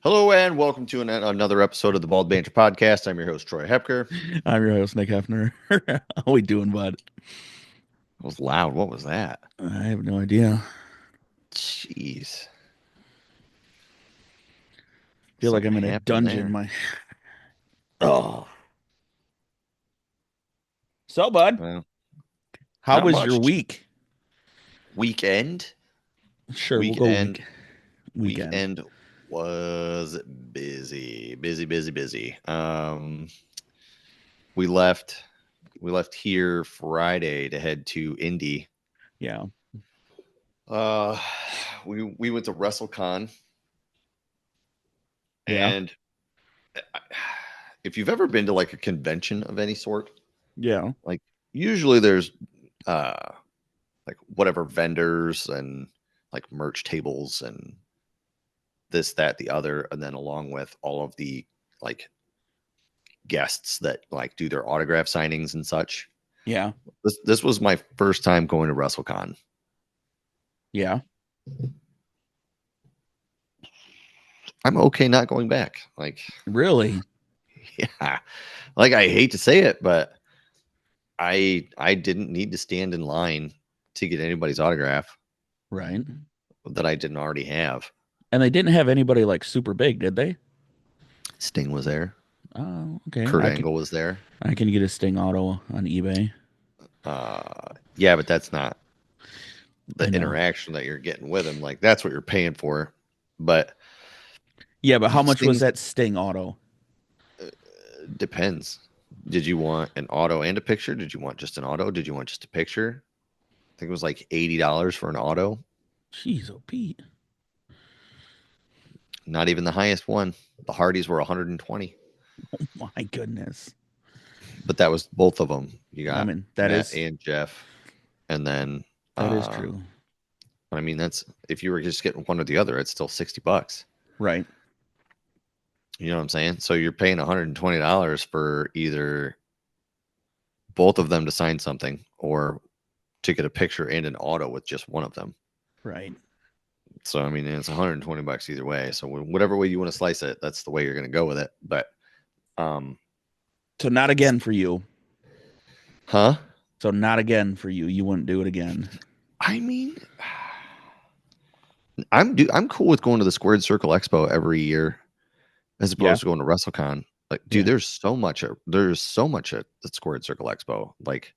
Hello and welcome to another episode of the Bald Banter Podcast. I'm your host, Troy Hepker. I'm your host, Nick Hefner. How we doing, bud? That was loud. What was that? I have no idea. Jeez. Feel like Something I'm in a happened dungeon. there. Oh. So, bud, Well, how not was your much. week? Weekend. Sure, we'll go Weekend. weekend. Weekend was busy. Busy. We left here Friday to head to Indy. Yeah. Uh we went to WrestleCon, Yeah. and if you've ever been to like a convention of any sort, Yeah. like usually there's uh like whatever vendors and like merch tables and this, that, the other, and then along with all of the like guests that like do their autograph signings and such. Yeah. This was my first time going to WrestleCon. Yeah. I'm okay not going back. Like, Really? yeah, like I hate to say it, but I didn't need to stand in line to get anybody's autograph Right. that I didn't already have. And they didn't have anybody like super big, did they? Sting was there. Oh, okay. Kurt I can Angle was there. I can get a Sting auto on eBay. Yeah, but that's not I the know. interaction that you're getting with him. Like that's what you're paying for. But Yeah, but how much was Sting that Sting auto? depends. Did you want an auto and a picture? Did you want just an auto? Did you want just a picture? I think it was like $80 for an auto. Jeez, oh Pete. Not even the highest one. The Hardys were 120, My goodness. but that was both of them. You I got mean, Matt and Jeff, and then that is uh, true. I mean that's if you were just getting one or the other, it's still $60. Right. You know what I'm saying? So you're paying $120 for either both of them to sign something or to get a picture and an auto with just one of them. Right. So I mean, it's $120 either way. So whatever way you want to slice it, that's the way you're going to go with it. But um, So not again for you. huh? So not again for you. You wouldn't do it again. I mean, I'm cool with going to the Squared Circle Expo every year as Yeah. opposed to going to WrestleCon. Like, dude, Yeah. there's so much at the Squared Circle Expo. Like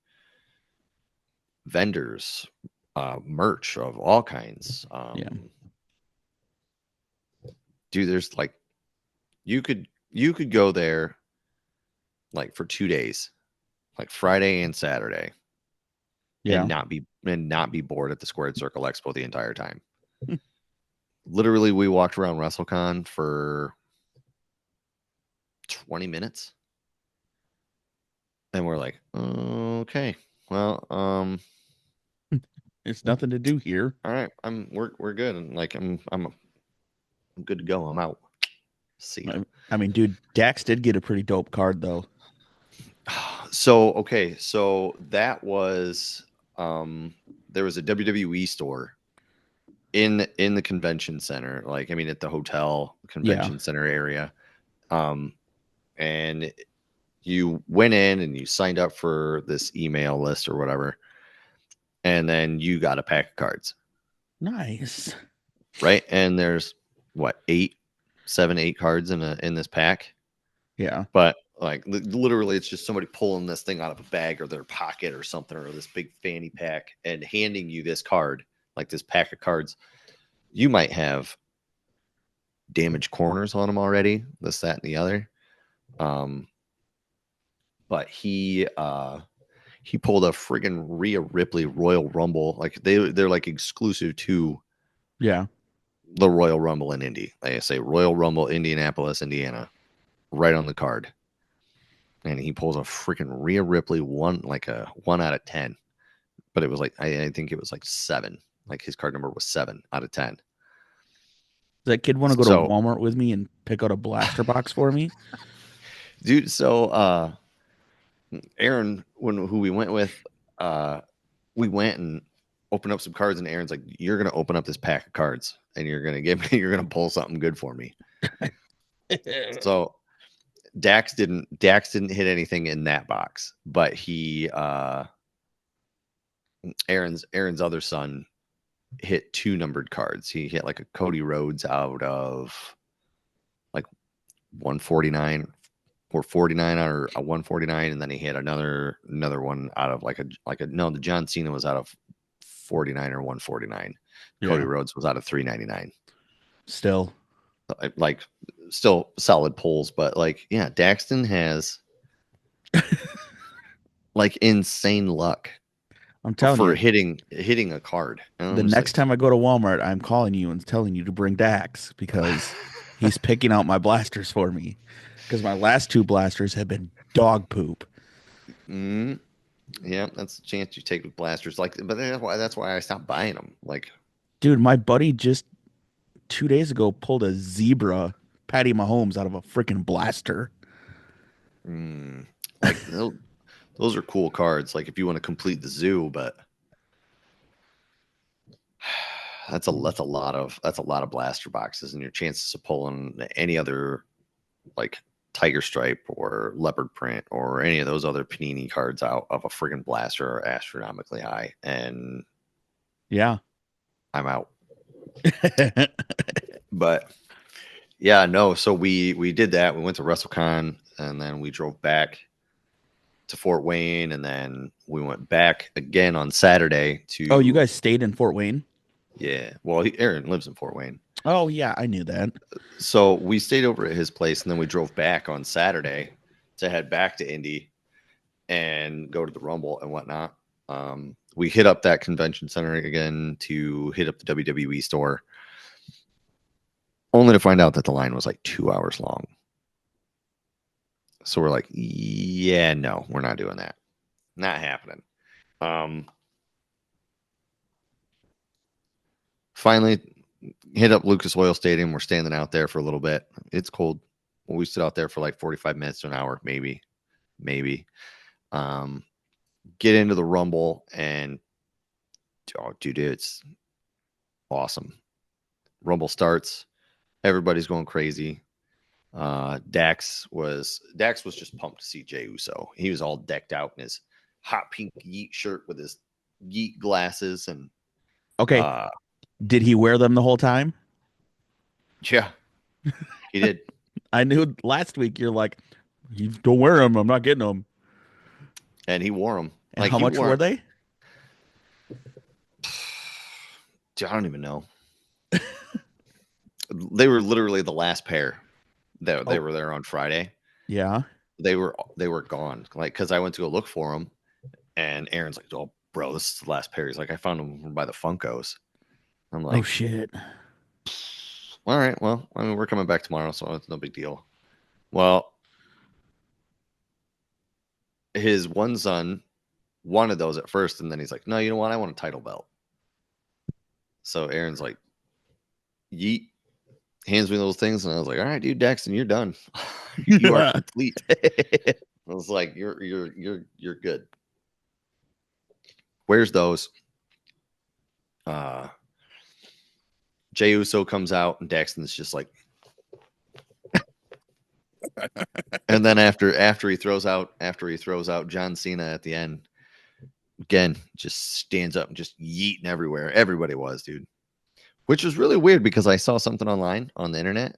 vendors, merch of all kinds. Yeah. Dude, there's like you could go there like for 2 days, like Friday and Saturday, Yeah. and not be bored at the Squared Circle Expo the entire time. Literally, we walked around WrestleCon for 20 minutes, and we're like, okay, well, It's nothing to do here. all right, we're good, and like I'm good to go. I'm out. See ya. I mean, dude, Dax did get a pretty dope card though. So okay, so that was there was a WWE store in the convention center, like I mean at the hotel Yeah. convention center area. Um and you went in and you signed up for this email list or whatever, and then you got a pack of cards, Nice. right? And there's what, 8 cards in this pack. Yeah. But like literally it's just somebody pulling this thing out of a bag or their pocket or something, or this big fanny pack, and handing you this card, like this pack of cards. You might have damaged corners on them already, this, that, and the other. Um, but he pulled a friggin' Rhea Ripley Royal Rumble. Like they're like exclusive to Yeah. the Royal Rumble in Indy. Like I say Royal Rumble, Indianapolis, Indiana, right on the card. And he pulls a freaking Rhea Ripley one, like a 1 out of 10. But it was like I think it was like 7. Like his card number was 7 out of 10. Does that kid want to go to So Walmart with me and pick out a blaster box for me? dude, so Aaron, who we went with, we went and opened up some cards, and Aaron's like, "You're gonna open up this pack of cards, and you're gonna give me, you're gonna pull something good for me." So Dax didn't hit anything in that box, but he Aaron's other son hit two numbered cards. He hit like a Cody Rhodes out of like 149 or 49 or a 149, and then he hit another one out of like a no, the John Cena was out of 49 or 149. Cody Yeah. Rhodes was out of 399. Still. Like still solid pulls, but like yeah, Daxton has like insane luck I'm telling for you, hitting a card. And the I'm just like, next time I go to Walmart, I'm calling you and telling you to bring Dax because he's picking out my blasters for me. Because my last two blasters have been dog poop. mm, yeah, that's a chance you take with blasters. Like, but that's why I stopped buying them. Like, Dude, my buddy just 2 days ago pulled a zebra Patty Mahomes out of a freaking blaster. mm, like those are cool cards. Like if you want to complete the zoo, but that's a lot of blaster boxes, and your chances of pulling any other like tiger stripe or leopard print or any of those other panini cards out of a friggin' blaster are astronomically high, and Yeah. I'm out. But yeah, no. So we did that. We went to WrestleCon, and then we drove back to Fort Wayne, and then we went back again on Saturday Oh, you to guys stayed in Fort Wayne? yeah. Well, Aaron lives in Fort Wayne, Oh, yeah, I knew that. so we stayed over at his place, and then we drove back on Saturday to head back to Indy and go to the Rumble and whatnot. We hit up that convention center again to hit up the WWE store, only to find out that the line was like 2 hours long. So we're like, yeah, no, we're not doing that. Not happening. Um, Finally, hit up Lucas Oil Stadium. We're standing out there for a little bit. It's cold. We stood out there for like 45 minutes to an hour, maybe. Um, get into the Rumble, and oh, dude, it's awesome. Rumble starts. Everybody's going crazy. Dax was just pumped to see Jey Uso. He was all decked out in his hot pink Yeet shirt with his Yeet glasses, and Okay. uh, Did he wear them the whole time? yeah, he did. I knew last week you're like, you don't wear them. I'm not getting them. And he wore them. And Like how he much wore were they? I don't even know. They were literally the last pair that they Oh, were there on Friday. yeah. They were gone. Like because I went to go look for them, and Aaron's like, "Oh, bro, this is the last pair." He's like, "I found them by the Funkos." I'm Oh, like, shit. "All right, well, I mean, we're coming back tomorrow, so it's no big deal." Well, his one son wanted those at first, and then he's like, "No, you know what? I want a title belt." So Aaron's like, "Yeet." Hands me those things, and I was like, "All right, dude, Daxton, you're done. You are complete." I was like, "You're good." Where's those? Uh, Jey Uso comes out, and Daxton's just like, and then after he throws out John Cena at the end, again, just stands up and just yeeting everywhere. Everybody was, dude, which was really weird because I saw something online on the internet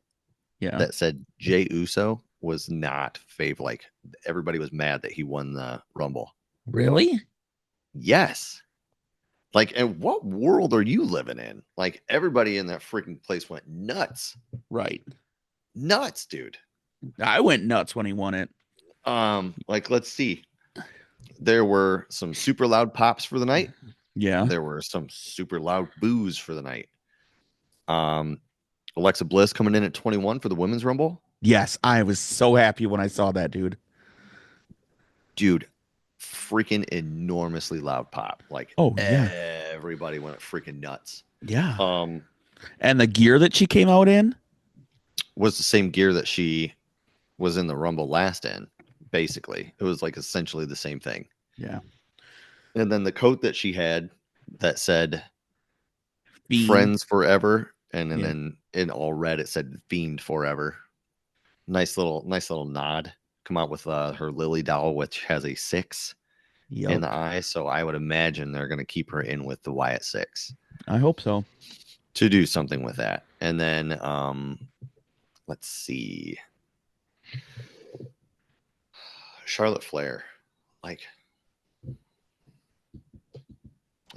Yeah. that said Jey Uso was not like everybody was mad that he won the Rumble. Really? Yes. Like, and what world are you living in? Like, everybody in that freaking place went nuts. Right. Nuts, dude. I went nuts when he won it. Like, let's see. There were some super loud pops for the night. Yeah. There were some super loud boos for the night. Alexa Bliss coming in at 21 for the women's rumble. Yes. I was so happy when I saw that, dude. Dude, freaking enormously loud pop. Like Oh, yeah. everybody went freaking nuts. Yeah. Um, And the gear that she came out in? was the same gear that she was in the Rumble last in, basically. It was like essentially the same thing. Yeah. And then the coat that she had that said Fiend. friends forever and Yeah. then in all red it said Fiend Forever. Nice little nod. Come out with her Lily doll, which has a 6 in Yep. the eye. So I would imagine they're going to keep her in with the Wyatt 6 I hope so. to do something with that. And then let's see, Charlotte Flair, like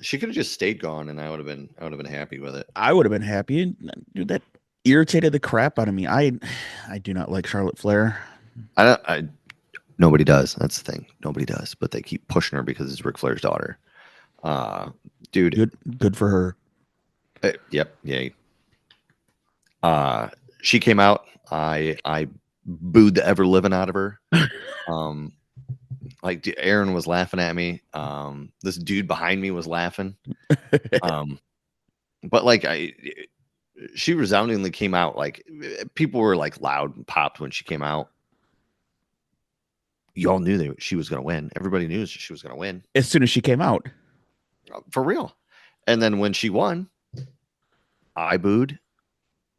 she could have just stayed gone, and I would have been happy with it. I would have been happy. Dude, that irritated the crap out of me. I do not like Charlotte Flair. I don't. Nobody does. That's the thing. Nobody does. But they keep pushing her because it's Ric Flair's daughter. Uh, dude. Good for her. Yep. Yay. She came out. I booed the ever living out of her. Like Aaron was laughing at me. This dude behind me was laughing. But like she resoundingly came out. Like people were like loud and popped when she came out. Y'all knew that she was going to win. Everybody knew she was going to win As soon as she came out. for real. And then when she won, I booed,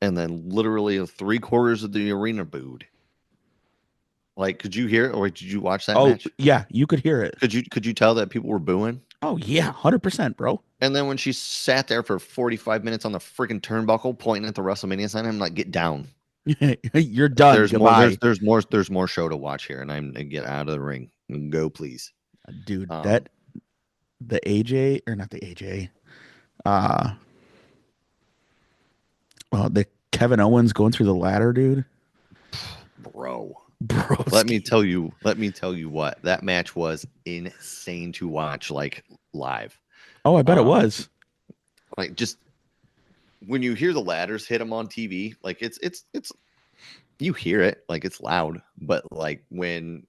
and then literally 3/4 of the arena booed. Like, could you hear it, or did you watch that match? Yeah, you could hear it. Could you tell that people were booing? Oh yeah, 100%, bro. And then when she sat there for 45 minutes on the freaking turnbuckle, pointing at the WrestleMania sign, I'm like, get down. You're done. There's Goodbye. more. There's more show to watch here, and I'm gonna get out of the ring. Go, please, Dude. The AJ or not the AJ. Uh, the Kevin Owens going through the ladder, dude. bro. Broski. Let me tell you what, that match was insane to watch, like live. Oh, I bet it was. Like, just when you hear the ladders hit them on TV, like it's you hear it, like it's loud, but like when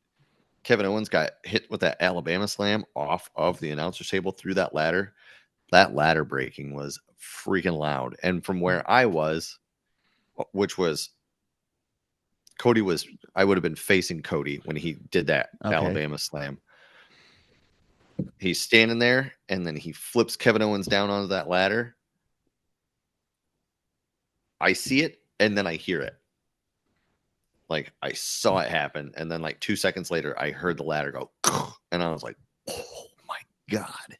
Kevin Owens got hit with that Alabama slam off of the announcer's table through that ladder breaking was freaking loud. And from where I was, which was I would have been facing Cody when he did that Alabama slam. He's standing there, and then he flips Kevin Owens down onto that ladder. I see it, and then I hear it. Like, I saw it happen, and then like 2 seconds later, I heard the ladder go, and I was like, oh my God.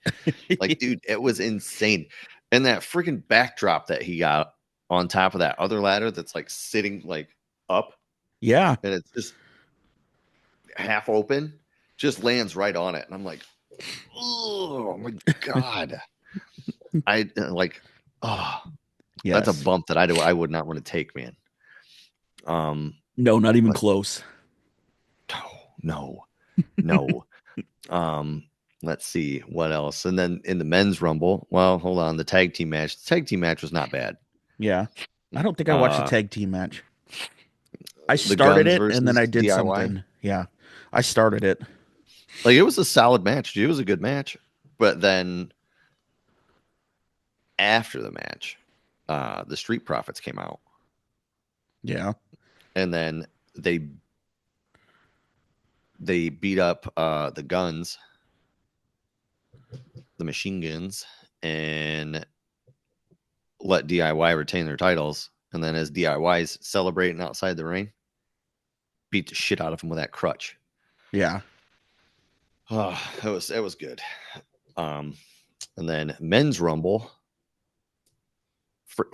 Like, dude, it was insane. And that freaking backdrop that he got on top of that other ladder that's like sitting like up. Yeah. And it's just half open, just lands right on it. And I'm like, oh my God. I like, oh, yes. That's a bump that I would not want to take, man. No, not even close. No. Let's see what else. And then in the men's rumble, well, hold on. The tag team match was not bad. Yeah. I don't think I watched the tag team match. I started it and then I did DIY. Something. Yeah. I started it. Like, it was a solid match. It was a good match. But then after the match, the Street Profits came out. Yeah. And then they beat up the Guns, the Machine Guns, and let DIY retain their titles. And then as DIY's celebrating outside the ring, beat the shit out of him with that crutch. Yeah. Oh, it was good. And then men's rumble,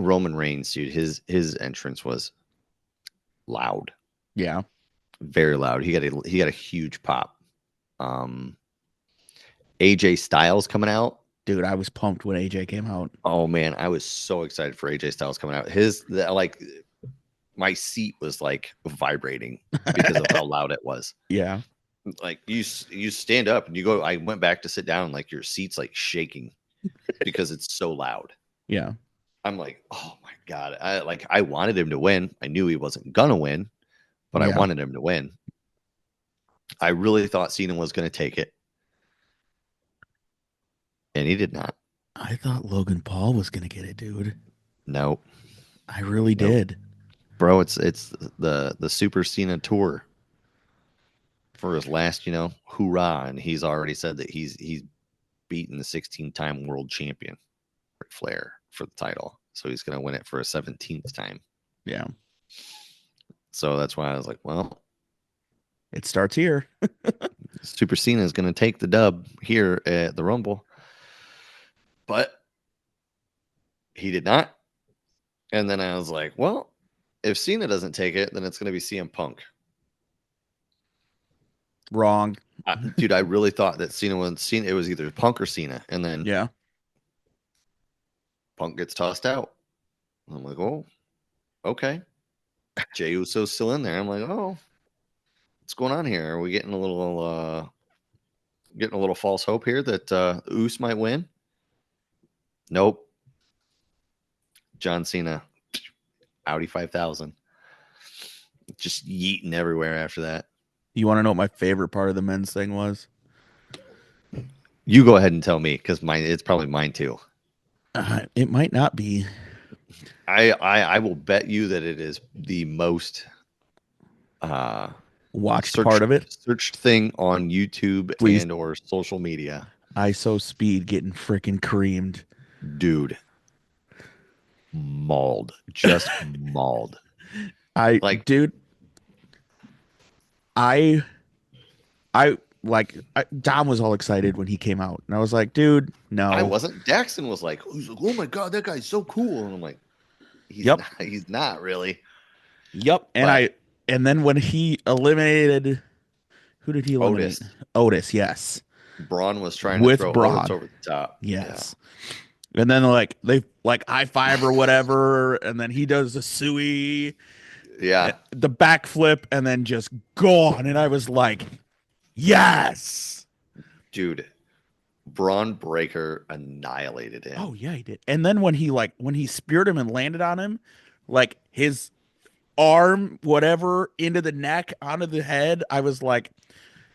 Roman Reigns, dude, his entrance was loud. Yeah. Very loud. He got a huge pop. AJ Styles coming out. Dude, I was pumped when AJ came out. Oh man, I was so excited for AJ Styles coming out. My seat was like vibrating because of how loud it was. Yeah. Like you stand up and you go. I went back to sit down, like your seat's like shaking because it's so loud. Yeah. I'm like, oh my God. I wanted him to win. I knew he wasn't gonna win, but I wanted him to win. I really thought Cena was gonna take it. And he did not. I thought Logan Paul was gonna get it, dude. No. I really did. Bro, it's the Super Cena tour for his last, hoorah. And he's already said that he's beaten the 16-time world champion, Ric Flair, for the title. So he's going to win it for a 17th time. Yeah. So that's why I was like, well, It starts here. Super Cena is going to take the dub here at the Rumble. But he did not. And then I was like, well, if Cena doesn't take it, then it's going to be CM Punk. Wrong. Dude, I really thought that Cena it was either Punk or Cena. And then Yeah. Punk gets tossed out. I'm like, oh, okay. Jey Uso's still in there. I'm like, oh, what's going on here? Are we getting a little false hope here that Uso might win? Nope. John Cena, Audi 5000. Just yeeting everywhere after that. You want to know what my favorite part of the men's thing was? You go ahead and tell me because it's probably mine too. It might not be. I will bet you that it is the most Watched part of it. searched thing on YouTube Please. and or social media. ISO speed getting freaking creamed. Dude. Mauled. Just mauled. Dude, Dom was all excited when he came out, and I was like, dude, no. I wasn't. Daxton was like, oh my God, that guy's so cool. And I'm like, he's not really. Yep. And then when he eliminated, who did he eliminate? Otis, yes. Braun was trying to throw Otis over the top. Yes. Yeah. And then they high five or whatever, and then he does the suey. Yeah. The backflip, and then just gone. And I was like, yes. Dude, Braun Breaker annihilated him. Oh, yeah, he did. And then when he speared him and landed on him, like his arm, whatever, into the neck, onto the head, I was like,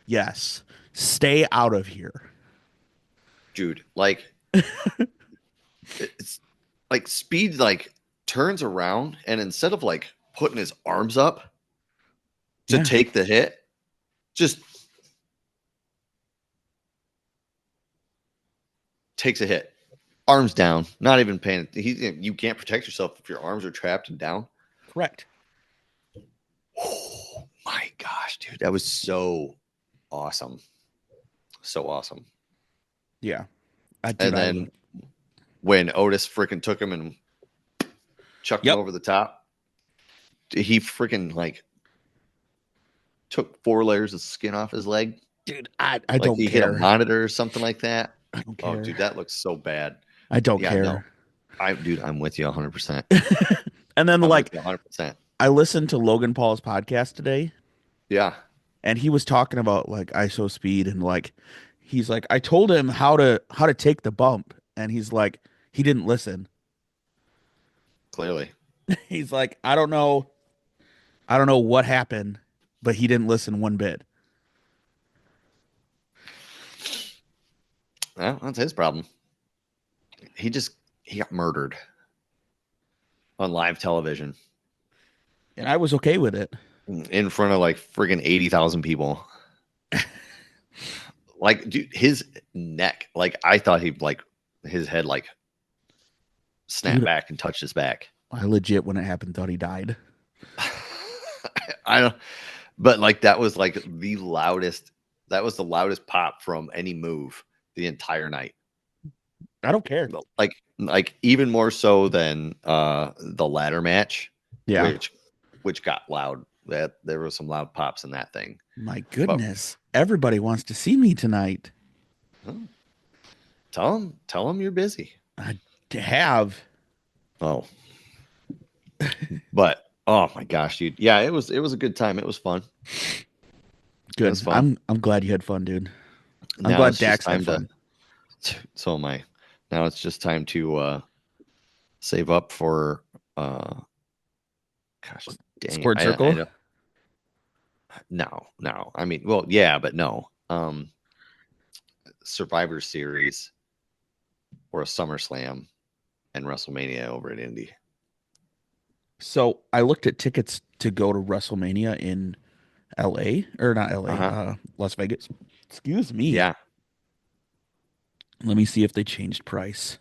yes, stay out of here. Dude, it's like Speed turns around, and instead of putting his arms up to take the hit, just takes a hit, arms down, not even paying. You can't protect yourself if your arms are trapped and down. Correct. Oh my gosh, dude, that was so awesome, so awesome. Yeah, then when Otis freaking took him and chucked him over the top, he freaking took 4 layers of skin off his leg. Dude, I don't he care. Hit a monitor or something like that. I don't care. Oh, dude, that looks so bad. I don't care. No. I'm with you 100%. And then I'm with you 100%. I listened to Logan Paul's podcast today. Yeah. And he was talking about ISO speed, and he's like, I told him how to take the bump, and he's like, he didn't listen. Clearly. He's like, I don't know what happened, but he didn't listen one bit. Well, that's his problem. He got murdered on live television. And I was okay with it. In front of friggin' 80,000 people. Dude, his neck, I thought his head snapped back and touched his back. I legit, when it happened, thought he died. I don't, but that was the loudest. That was the loudest pop from any move the entire night. I don't care. Even more so than the ladder match. Yeah. Which got loud. That there were some loud pops in that thing. My goodness. Everybody wants to see me tonight. Oh. Tell them you're busy. I have. Oh. But oh my gosh, dude. Yeah, it was a good time. It was fun. Good. It was fun. I'm glad you had fun, dude. I'm glad Dax had fun. So am I. Now it's just time to save up for gosh dang Squared Circle. No. I mean, well, yeah, but no. Survivor Series or a SummerSlam and WrestleMania over at Indy. So I looked at tickets to go to WrestleMania in LA, or not LA, Las Vegas. Excuse me. Yeah. Let me see if they changed price.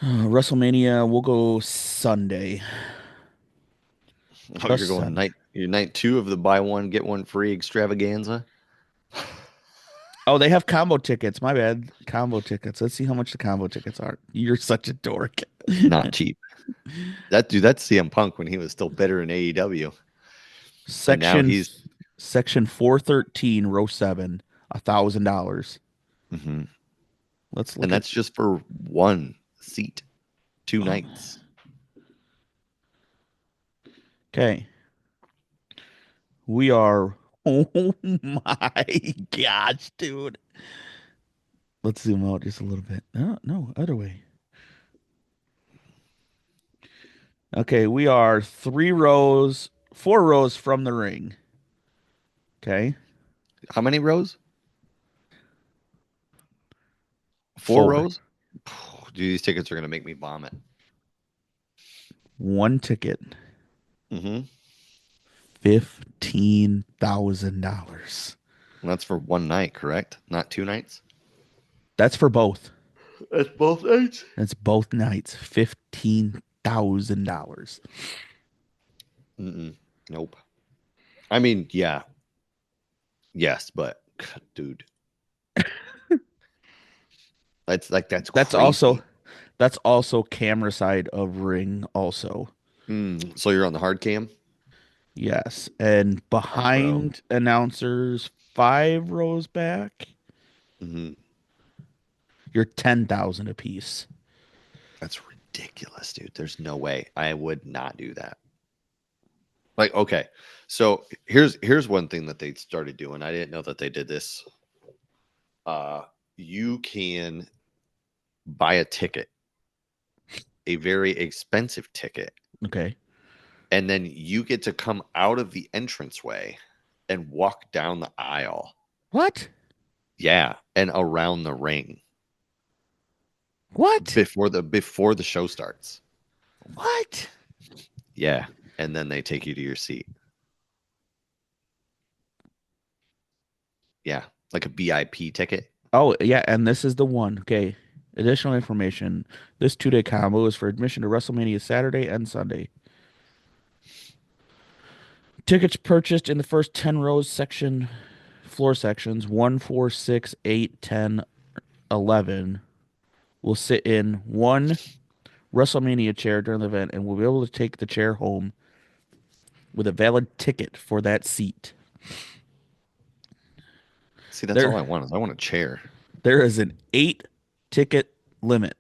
WrestleMania, we'll go Sunday. Oh, you're Just going Sunday. night 2 of the buy one get one free extravaganza. Oh, they have combo tickets. My bad. Combo tickets. Let's see how much the combo tickets are. You're such a dork. Not cheap. That's CM Punk when he was still bitter in AEW, and now Section he's. Section 413, row 7, $1,000. Mhm. Let's And look at that's just for one seat, 2 nights. okay. We are oh my gosh, dude. Let's zoom out just a little bit. No, no, other way. Okay, we are 4 rows from the ring. Okay. How many rows? 4 4. rows? Dude, these tickets are gonna make me vomit. One ticket, Mm-hmm. $15,000. And that's for one night, correct? Not 2 nights. That's for both. That's both nights. That's both nights. $15,000. Mm-mm. Nope. I mean, yeah, yes, but dude, that's That's also crazy. that's also camera side of ring also. So you're on the hard cam, Yes. And bro. behind announcers 5 rows back, Mm-hmm. you're 10,000 a piece. That's ridiculous, dude. There's no way I would not do that. Like, okay, so here's one thing that they started doing. I didn't know that they did this. You can buy a ticket, a very expensive ticket, Okay. and then you get to come out of the entranceway and walk down the aisle. What? Yeah, and around the ring What? before the show starts. What? Yeah, and then they take you to your seat. Yeah, like a VIP ticket. Oh, yeah, and this is the one. Okay. Additional information. This 2-day combo is for admission to WrestleMania Saturday and Sunday. Tickets purchased in the first 10 rows section floor sections 1, 4, 6, 8, 10, 11 will sit in one WrestleMania chair during the event and will be able to take the chair home with a valid ticket for that seat. See, that's all There I want is I want a chair. there is an 8 ticket limit.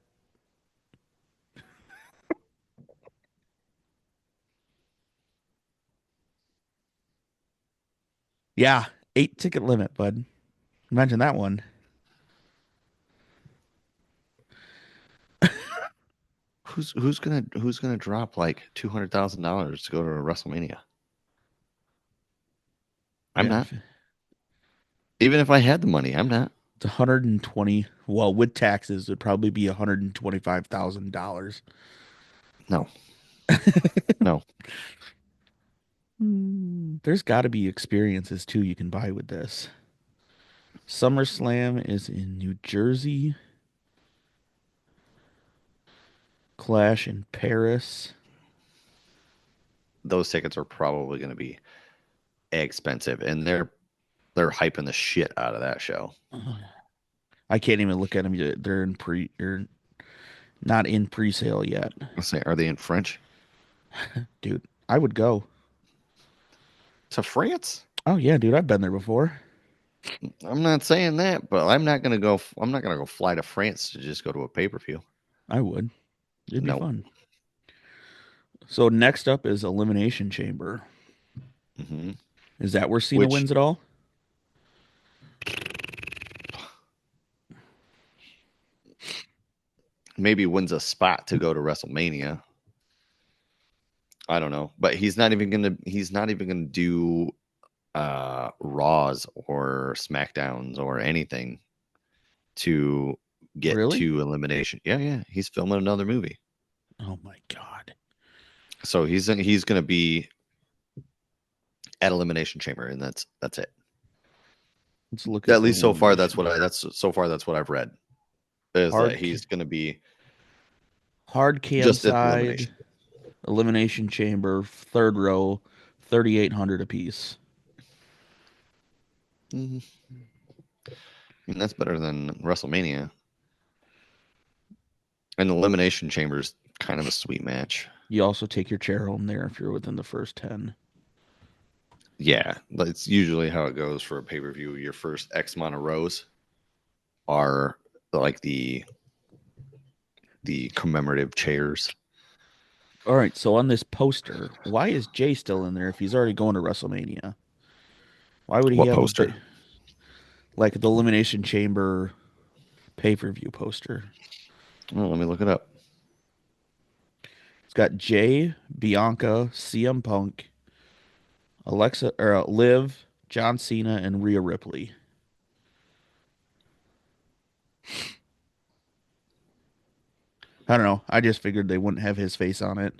Yeah, 8 ticket limit, bud. Imagine that one. Who's gonna drop like $200,000 to go to a WrestleMania? I'm Yeah, not. Even if I had the money, I'm not. it's 120. Well, with taxes, it'd probably be $125,000. No, no. There's got to be experiences too you can buy with this. SummerSlam is in New Jersey. Clash in Paris. Those tickets are probably going to be expensive, and they're hyping the shit out of that show. I can't even look at them yet. They're in or not in pre-sale yet. Let's say, are they in French? Dude, I would go. To France? Oh yeah, dude, I've been there before. I'm not saying that, but I'm not gonna go. I'm not gonna go fly to France to just go to a pay per view. I would. It'd be No. fun. So next up is Elimination Chamber. Hmm. Is that where Cena Which wins it all? maybe wins a spot to go to WrestleMania. I don't know, but he's not even gonna do Raws or SmackDowns or anything to get Really? to elimination. Yeah, yeah, he's filming another movie, Oh my God. so he's gonna be at Elimination Chamber, and that's it. Let's look At at least so far, Elimination. that's what I've read is that Hard. he's gonna be. Hard cam Just at side, elimination. elimination chamber, third row, 3,800 apiece. Mhm. I mean, that's better than WrestleMania. And elimination chamber's kind of a sweet match. You also take your chair home there if you're within the first 10. Yeah, that's usually how it goes for a pay per view. Your first X amount of rows are like the commemorative chairs. All right, so on this poster, why is Jay still in there if he's already going to WrestleMania? Why would he What have a poster? bit like the Elimination Chamber pay-per-view poster? Well, let me look it up. It's got Jay, Bianca, CM Punk, Alexa or Liv, John Cena, and Rhea Ripley. I don't know. I just figured they wouldn't have his face on it.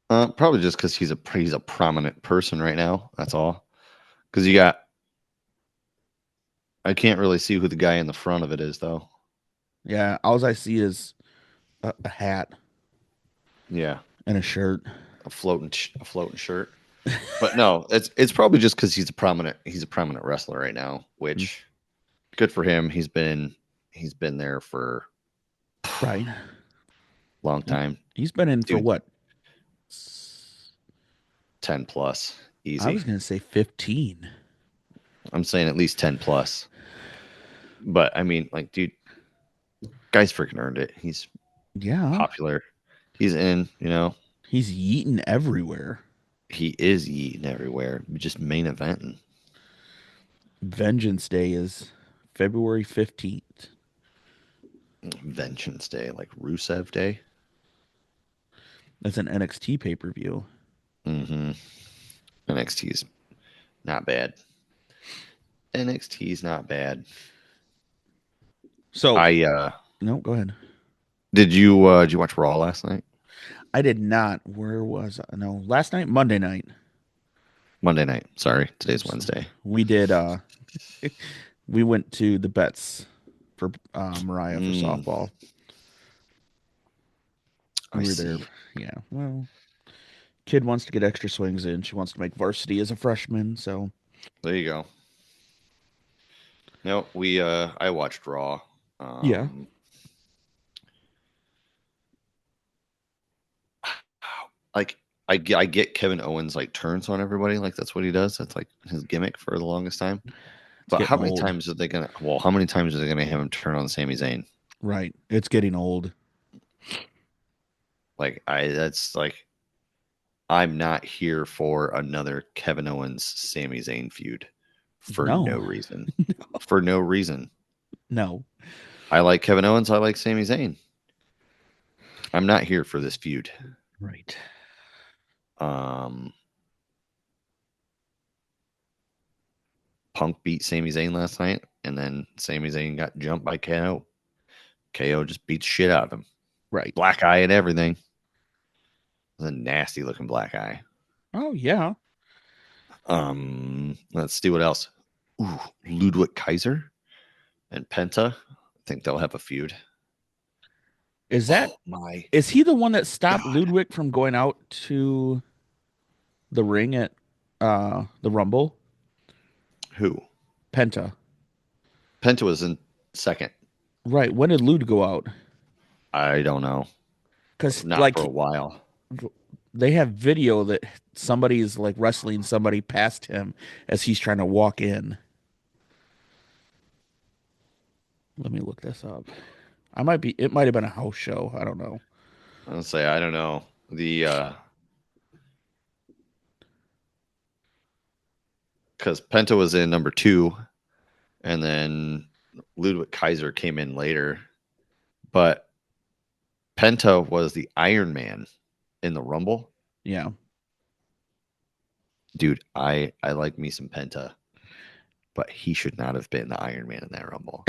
Probably just because he's a prominent person right now. That's all. Because you got, I can't really see who the guy in the front of it is though. Yeah, all I see is a hat Yeah, and a shirt. a floating shirt. But no, it's probably just because he's a prominent wrestler right now, Hmm. which good for him. He's been there for Right. long time, He's been in for dude. what? 10 plus, I easy. was gonna say 15. I'm saying at least 10 plus. But I mean, like, dude, guy's freaking earned it. He's Yeah, popular. He's in. he's yeeting everywhere. He is eating everywhere. Just main eventing. Vengeance Day is February 15th. Vengeance Day, like Rusev Day. That's an NXT pay-per-view. Mm-hmm. NXT's not bad. NXT's not bad. So, I no, go ahead. did you watch Raw last night? I did not. Where was I? No, last night, Monday night. Monday night. Sorry, today's So Wednesday. we did we went to the bets for Mariah for Mm, softball. We I were there. see. Yeah. Well, kid wants to get extra swings in. She wants to make varsity as a freshman, so There you go. No, I watched Raw. yeah. Um, like I get Kevin Owens like turns on everybody. Like that's what he does. That's like his gimmick for the longest time. It's But getting how many old. times are they gonna? Well, how many times are they gonna have him turn on Sami Zayn? Right. It's getting old. Like that's like I'm not here for another Kevin Owens Sami Zayn feud for no No. reason. For no reason. No. I like Kevin Owens. I like Sami Zayn. I'm not here for this feud. Right. Um, Punk beat Sami Zayn last night, and then Sami Zayn got jumped by KO. KO just beats shit out of him. Right. Black eye and everything. It was a nasty looking black eye. Oh yeah. Let's see what else. Ooh, Ludwig Kaiser and Penta. I think they'll have a feud. Is that Oh my is he the one that stopped god. Ludwig from going out to the ring at the Rumble? Who? Penta. Penta was in second. Right. When did Lud go out? I don't know. Because Not for a like while. they have video that somebody's like wrestling somebody past him as he's trying to walk in. Let me look this up. It might have been a house show. I don't know. I'll say I don't know. The because Penta was in number two, and then Ludwig Kaiser came in later. But Penta was the Iron Man in the Rumble. Yeah. Dude, I like me some Penta, but he should not have been the Iron Man in that Rumble.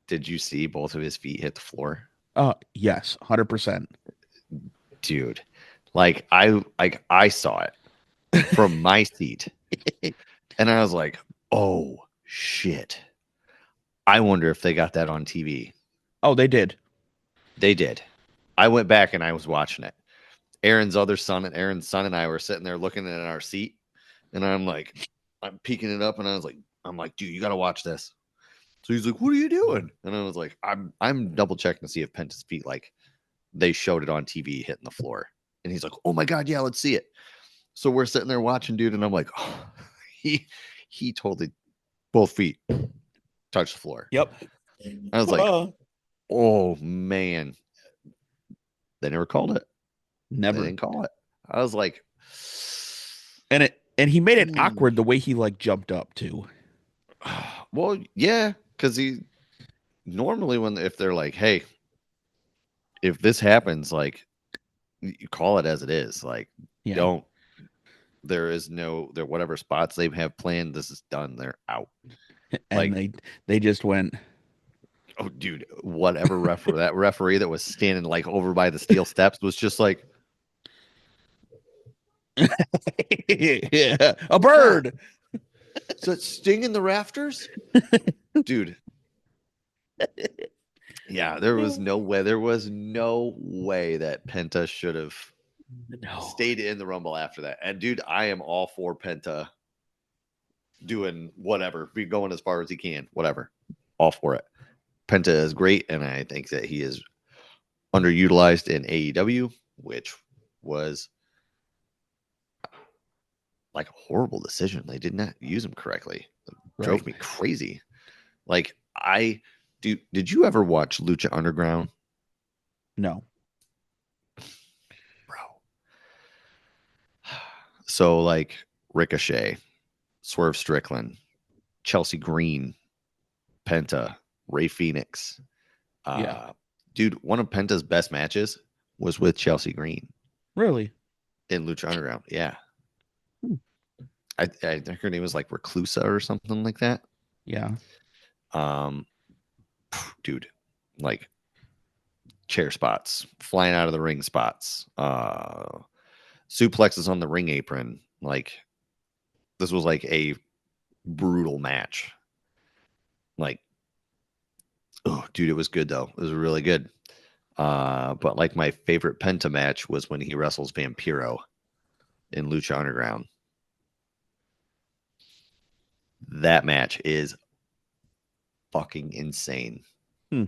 Did you see both of his feet hit the floor? Yes, 100%. Dude, like I saw it from my seat, and I was like, "Oh shit!" I wonder if they got that on TV. Oh, they did. They did. I went back and I was watching it. Aaron's son and I were sitting there looking at our seat, and I'm peeking it up, and I'm like, dude, you got to watch this. So he's like, what are you doing? And I was like, I'm double checking to see if Penta's feet, like, they showed it on TV hitting the floor. And he's like, oh my God, yeah, let's see it. So we're sitting there watching, dude, and I'm like, oh, he totally both feet touched the floor. Yep. I was like, oh man. They never called it. They Never. didn't call it. I was like, And he made it ooh. awkward the way he like jumped up too. Well, yeah, because he normally when if they're like, hey, if this happens, like, you call it as it is. Like, Yeah. don't there is no there whatever spots they have planned, this is done. They're out. And Like, they just went oh dude, whatever that referee that was standing like over by the steel steps was just like, yeah, a yeah. bird. So it's stinging the rafters? Dude. Yeah, there was no way. There was no way that Penta should have No. stayed in the Rumble after that. And dude, I am all for Penta doing whatever, be going as far as he can, whatever. All for it. Penta is great, and I think that he is underutilized in AEW, which was like a horrible decision. They did not use him correctly. It Right. drove me crazy. Like, did you ever watch Lucha Underground? No. Bro. So like Ricochet, Swerve Strickland, Chelsea Green, Penta, Ray Phoenix. Yeah. Dude, one of Penta's best matches was with Chelsea Green Really? in Lucha Underground. Yeah. Hmm. I think her name was like Reclusa or something like that. Yeah. Um, dude, like chair spots, flying out of the ring spots, suplexes on the ring apron. Like, this was like a brutal match. Like, oh, dude, it was good though. It was really good. But like my favorite Penta match was when he wrestles Vampiro in Lucha Underground. That match is fucking insane. Hmm.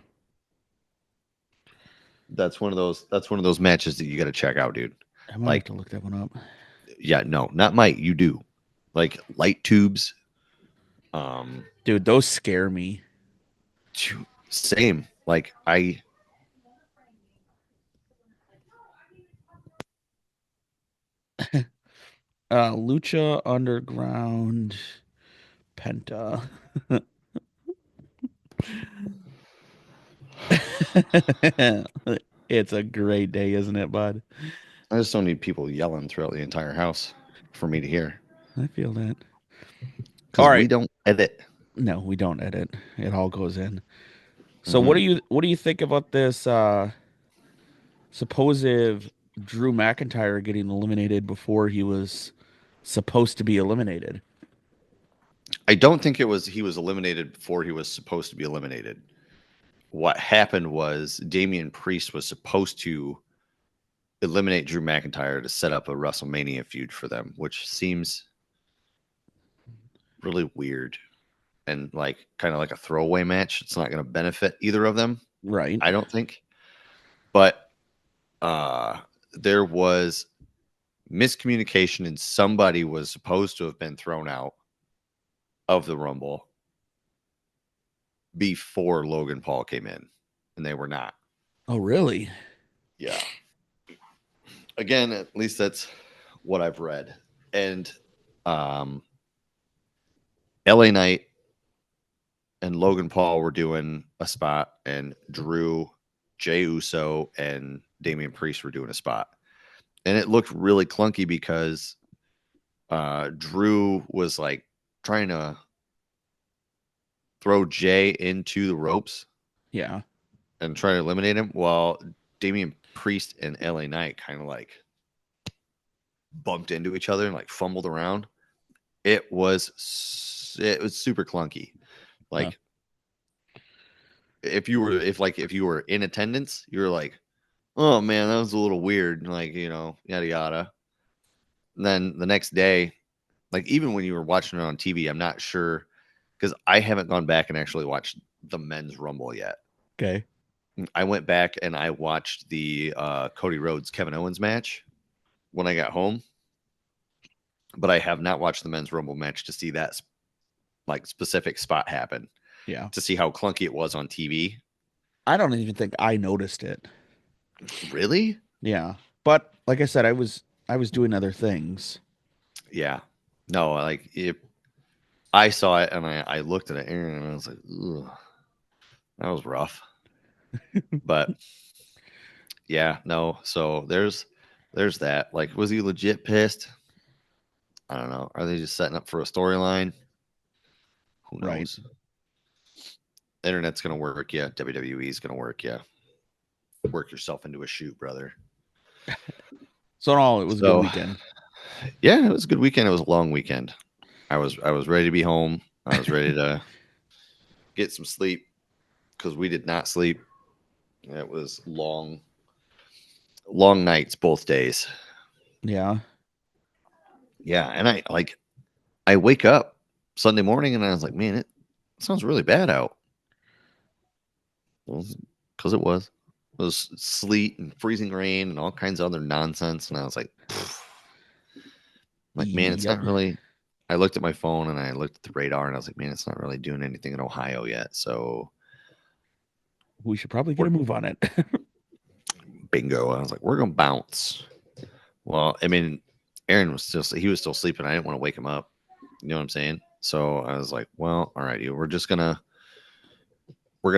That's one of those matches that you got to check out, dude. I might have Like, to look that one up. yeah, no, not might, you do. Like light tubes. Um, Dude, those scare me. same. Like, I Lucha Underground Penta. It's a great day, isn't it, bud? I just don't need people yelling throughout the entire house for me to hear, I feel that. All because we right. don't edit. No, we don't edit. It all goes in. So Mm-hmm. what do you think about this supposed Drew McIntyre getting eliminated before he was supposed to be eliminated? I don't think it was he was eliminated before he was supposed to be eliminated. What happened was Damian Priest was supposed to eliminate Drew McIntyre to set up a WrestleMania feud for them, which seems really weird and like kind of like a throwaway match. It's not going to benefit either of them, Right. I don't think. But uh there was miscommunication, and somebody was supposed to have been thrown out of the Rumble before Logan Paul came in, and they were not. Oh, really? Yeah. Again, at least that's what I've read. And um, LA Knight and Logan Paul were doing a spot, and Drew, Jey Uso, and Damian Priest were doing a spot. And it looked really clunky because Drew was like trying to throw Jay into the ropes Yeah. and try to eliminate him, while Damian Priest and LA Knight kind of like bumped into each other and like fumbled around. It was super clunky. Huh. Like, if you were in attendance, you were like, oh man, that was a little weird, like yada yada. And then the next day, like even when you were watching it on TV, I'm not sure because I haven't gone back and actually watched the men's rumble yet. Okay. I went back and I watched the Cody Rhodes Kevin Owens match when I got home, but I have not watched the men's rumble match to see that like specific spot happen Yeah. to see how clunky it was on TV. I don't even think I noticed it. Really? Yeah. But like I said, I was doing other things. Yeah. No, like if I saw it and I looked at it and I was like, ugh, that was rough. But yeah, no. So there's that. Like, was he legit pissed? I don't know. Are they just setting up for a storyline? Who Right. knows? Internet's gonna work you. WWE's gonna work you. Work yourself into a shoot, brother. So in all, it was a good So weekend. yeah, it was a good weekend. It was a long weekend. I was ready to be home. I was ready to get some sleep because we did not sleep. It was long nights both days. Yeah. Yeah, and I wake up Sunday morning and I was like, man, it sounds really bad out. Because it was. It was sleet and freezing rain and all kinds of other nonsense. And I was like, man, it's Yep. not really. I looked at my phone and I looked at the radar and I was like, man, it's not really doing anything in Ohio yet. So We should probably get we're a move on it. bingo. I was like, we're gonna bounce. Well, I mean, Aaron was still sleeping. I didn't want to wake him up. You know what I'm saying? So I was like, well, all righty, we're gonna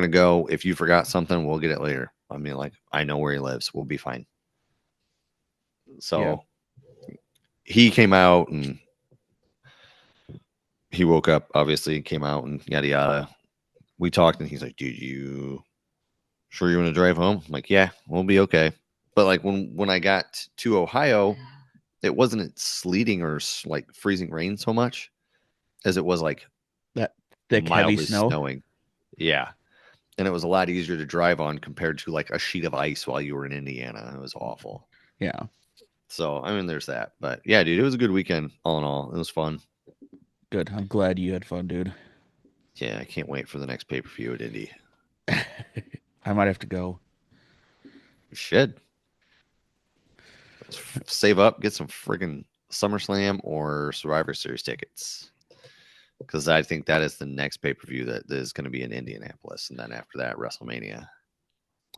go. If you forgot something, we'll get it later. I mean, like, I know where he lives. We'll be fine. Yeah. So he came out and he woke up, obviously, came out and yada yada. We talked and he's like, dude, you sure you want to drive home? I'm like, yeah, we'll be okay. But like when I got to Ohio, it wasn't sleeting or like freezing rain so much as it was like That thick, heavy mildly snow. snowing. Yeah. And it was a lot easier to drive on compared to like a sheet of ice while you were in Indiana. It was awful. Yeah. So, I mean, there's that. But yeah, dude, it was a good weekend all in all. It was fun. Good. I'm glad you had fun, dude. Yeah, I can't wait for the next pay per view at Indy. I might have to go. You should save up, get some friggin' SummerSlam or Survivor Series tickets. Because I think that is the next pay per view that is going to be in Indianapolis. And then after that, WrestleMania.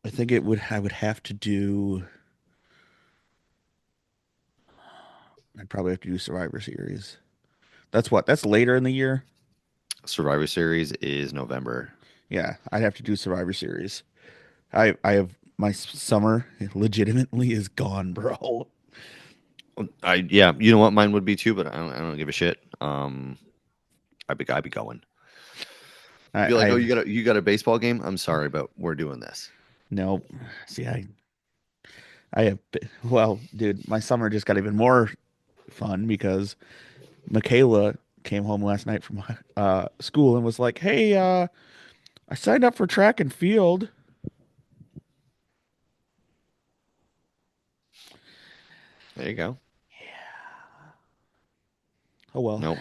I think I would have to do. I'd probably have to do Survivor Series. That's later in the year. Survivor Series is November. Yeah, I'd have to do Survivor Series. I have my summer legitimately is gone, bro. Yeah, you know what mine would be too, but I don't give a shit. I'd be going. I Be like, oh, I've you got a baseball game? I'm sorry, but we're doing this. no. See, I have well, dude, my summer just got even more fun because Michaela came home last night from school and was like, "Hey, I signed up for track and field." There you go. Oh well. Nope.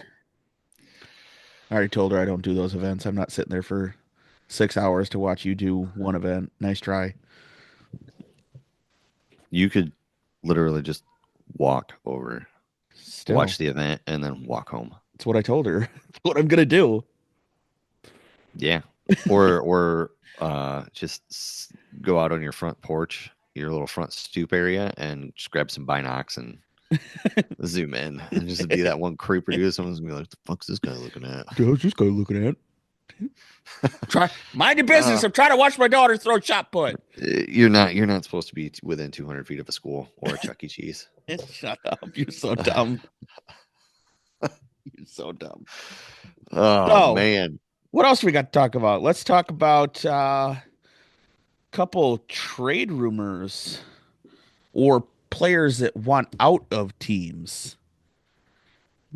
I already told her I don't do those events. I'm not sitting there for 6 hours to watch you do one event. Nice try. You could literally just walk over, Still, watch the event, and then walk home. that's what I told her. That's what I'm gonna do. Yeah. Or just go out on your front porch, your little front stoop area, and just grab some binocs and zoom in and just be that one creeper dude. Someone's gonna be like, "The fuck's this guy looking at?" What's this guy looking at? Try mind your business. Uh, I'm trying to watch my daughter throw shot put. you're not supposed to be within 200 feet of a school or a Chuck E. Cheese. Shut up. You're so dumb. You're so dumb. Oh So, man, what else we got to talk about? Let's talk about couple trade rumors or players that want out of teams.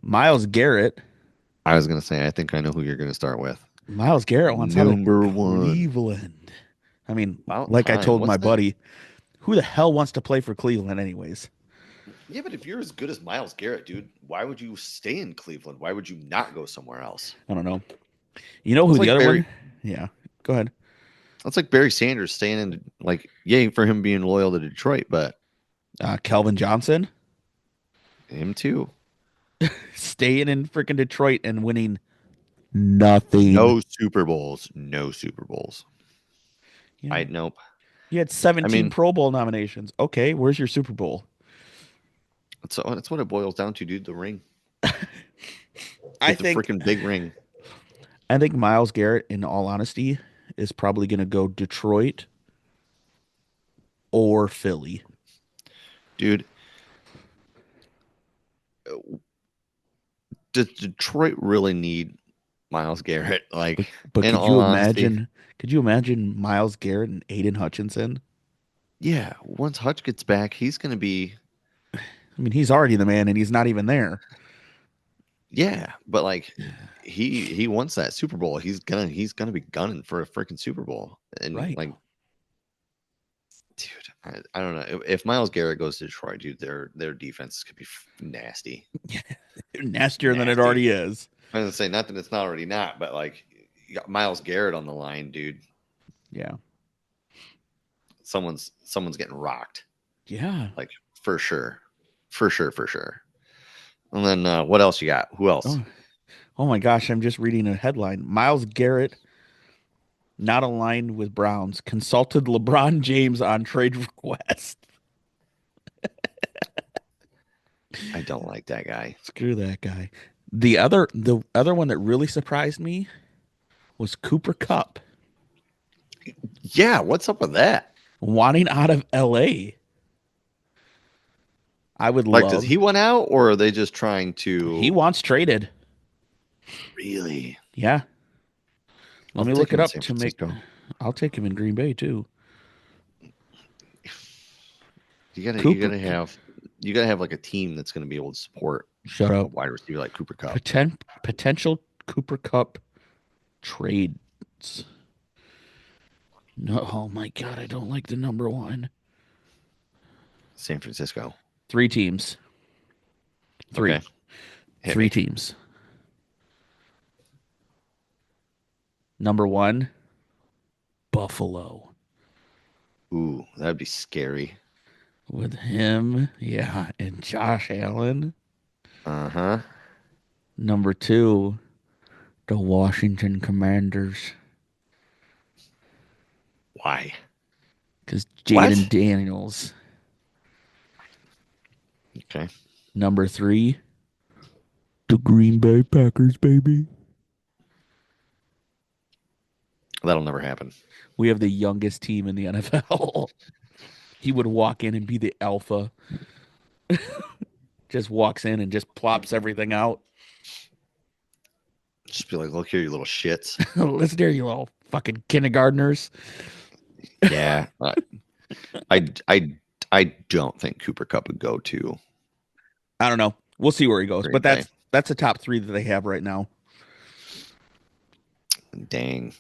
Miles Garrett. I was gonna say I think I know who you're gonna start with. Miles Garrett wants out of Number one. Cleveland. I mean, About like I time. told my What's that? buddy, who the hell wants to play for Cleveland anyways? Yeah, but if you're as good as Miles Garrett, dude, why would you stay in Cleveland? Why would you not go somewhere else? I don't know. You know who That's the like other Barry. one? Yeah. Go ahead. That's like Barry Sanders staying in. Like, yay for him being loyal to Detroit, but Kelvin Johnson him too. staying in freaking Detroit and winning nothing. No Super Bowls. No Super Bowls. You I know, nope. you had I 17 mean, Pro Bowl nominations. Okay, where's your Super Bowl? that's what it boils down to, dude. The ring. I Get the think freaking big ring, I think Miles Garrett, in all honesty, is probably going to go Detroit or Philly. dude. Does Detroit really need Miles Garrett? But Like, but in could all you honesty, imagine? Could you imagine Miles Garrett and Aiden Hutchinson? yeah. Once Hutch gets back, he's gonna be I mean, he's already the man, and he's not even there. yeah. But like, he wants that Super Bowl. He's gonna be gunning for a freaking Super Bowl. And Right. like, dude, I don't know if Miles Garrett goes to Detroit, dude. Their defense could be nasty, Nastier than it nasty. already is. I was gonna say not that it's not already not, but like, you got Miles Garrett on the line, dude. Yeah. Someone's getting rocked. Yeah. Like for sure, for sure, for sure. And then what else you got? Who else? Oh, oh my gosh, I'm just reading a headline. Miles Garrett not aligned with Browns. Consulted LeBron James on trade request. I don't like that guy. Screw that guy. The other one that really surprised me was Cooper Cup Yeah, what's up with that? wanting out of LA. I would Like, does love. he want out, or are they just trying He to wants traded. really? Yeah. Let I'll me take look him it in up San to make. Francisco. I'll take him in Green Bay too. You Cooper. gotta have you gotta have like a team that's gonna be able to support Shut a up. wide receiver like Cooper Cup. Potential Cooper Cup trades. No, oh my God, I don't like the number one. San Francisco. Three teams. Okay, Three. hit Three me. teams. Number one, Buffalo. Ooh, that'd be scary. With him, yeah, and Josh Allen. Uh-huh. Number two, the Washington Commanders. Why? Because Jaden What? Daniels. Okay. Number three, the Green Bay Packers, baby. That'll never happen. We have the youngest team in the NFL. He would walk in and be the alpha. Just walks in and just plops everything out. Just be like, look here, you little shits. Listen here, you little fucking kindergartners. Yeah. I I I don't think Cooper Cup would go to I don't know. We'll see where he goes, Green but Bay. that's the top three that they have right now. Dang.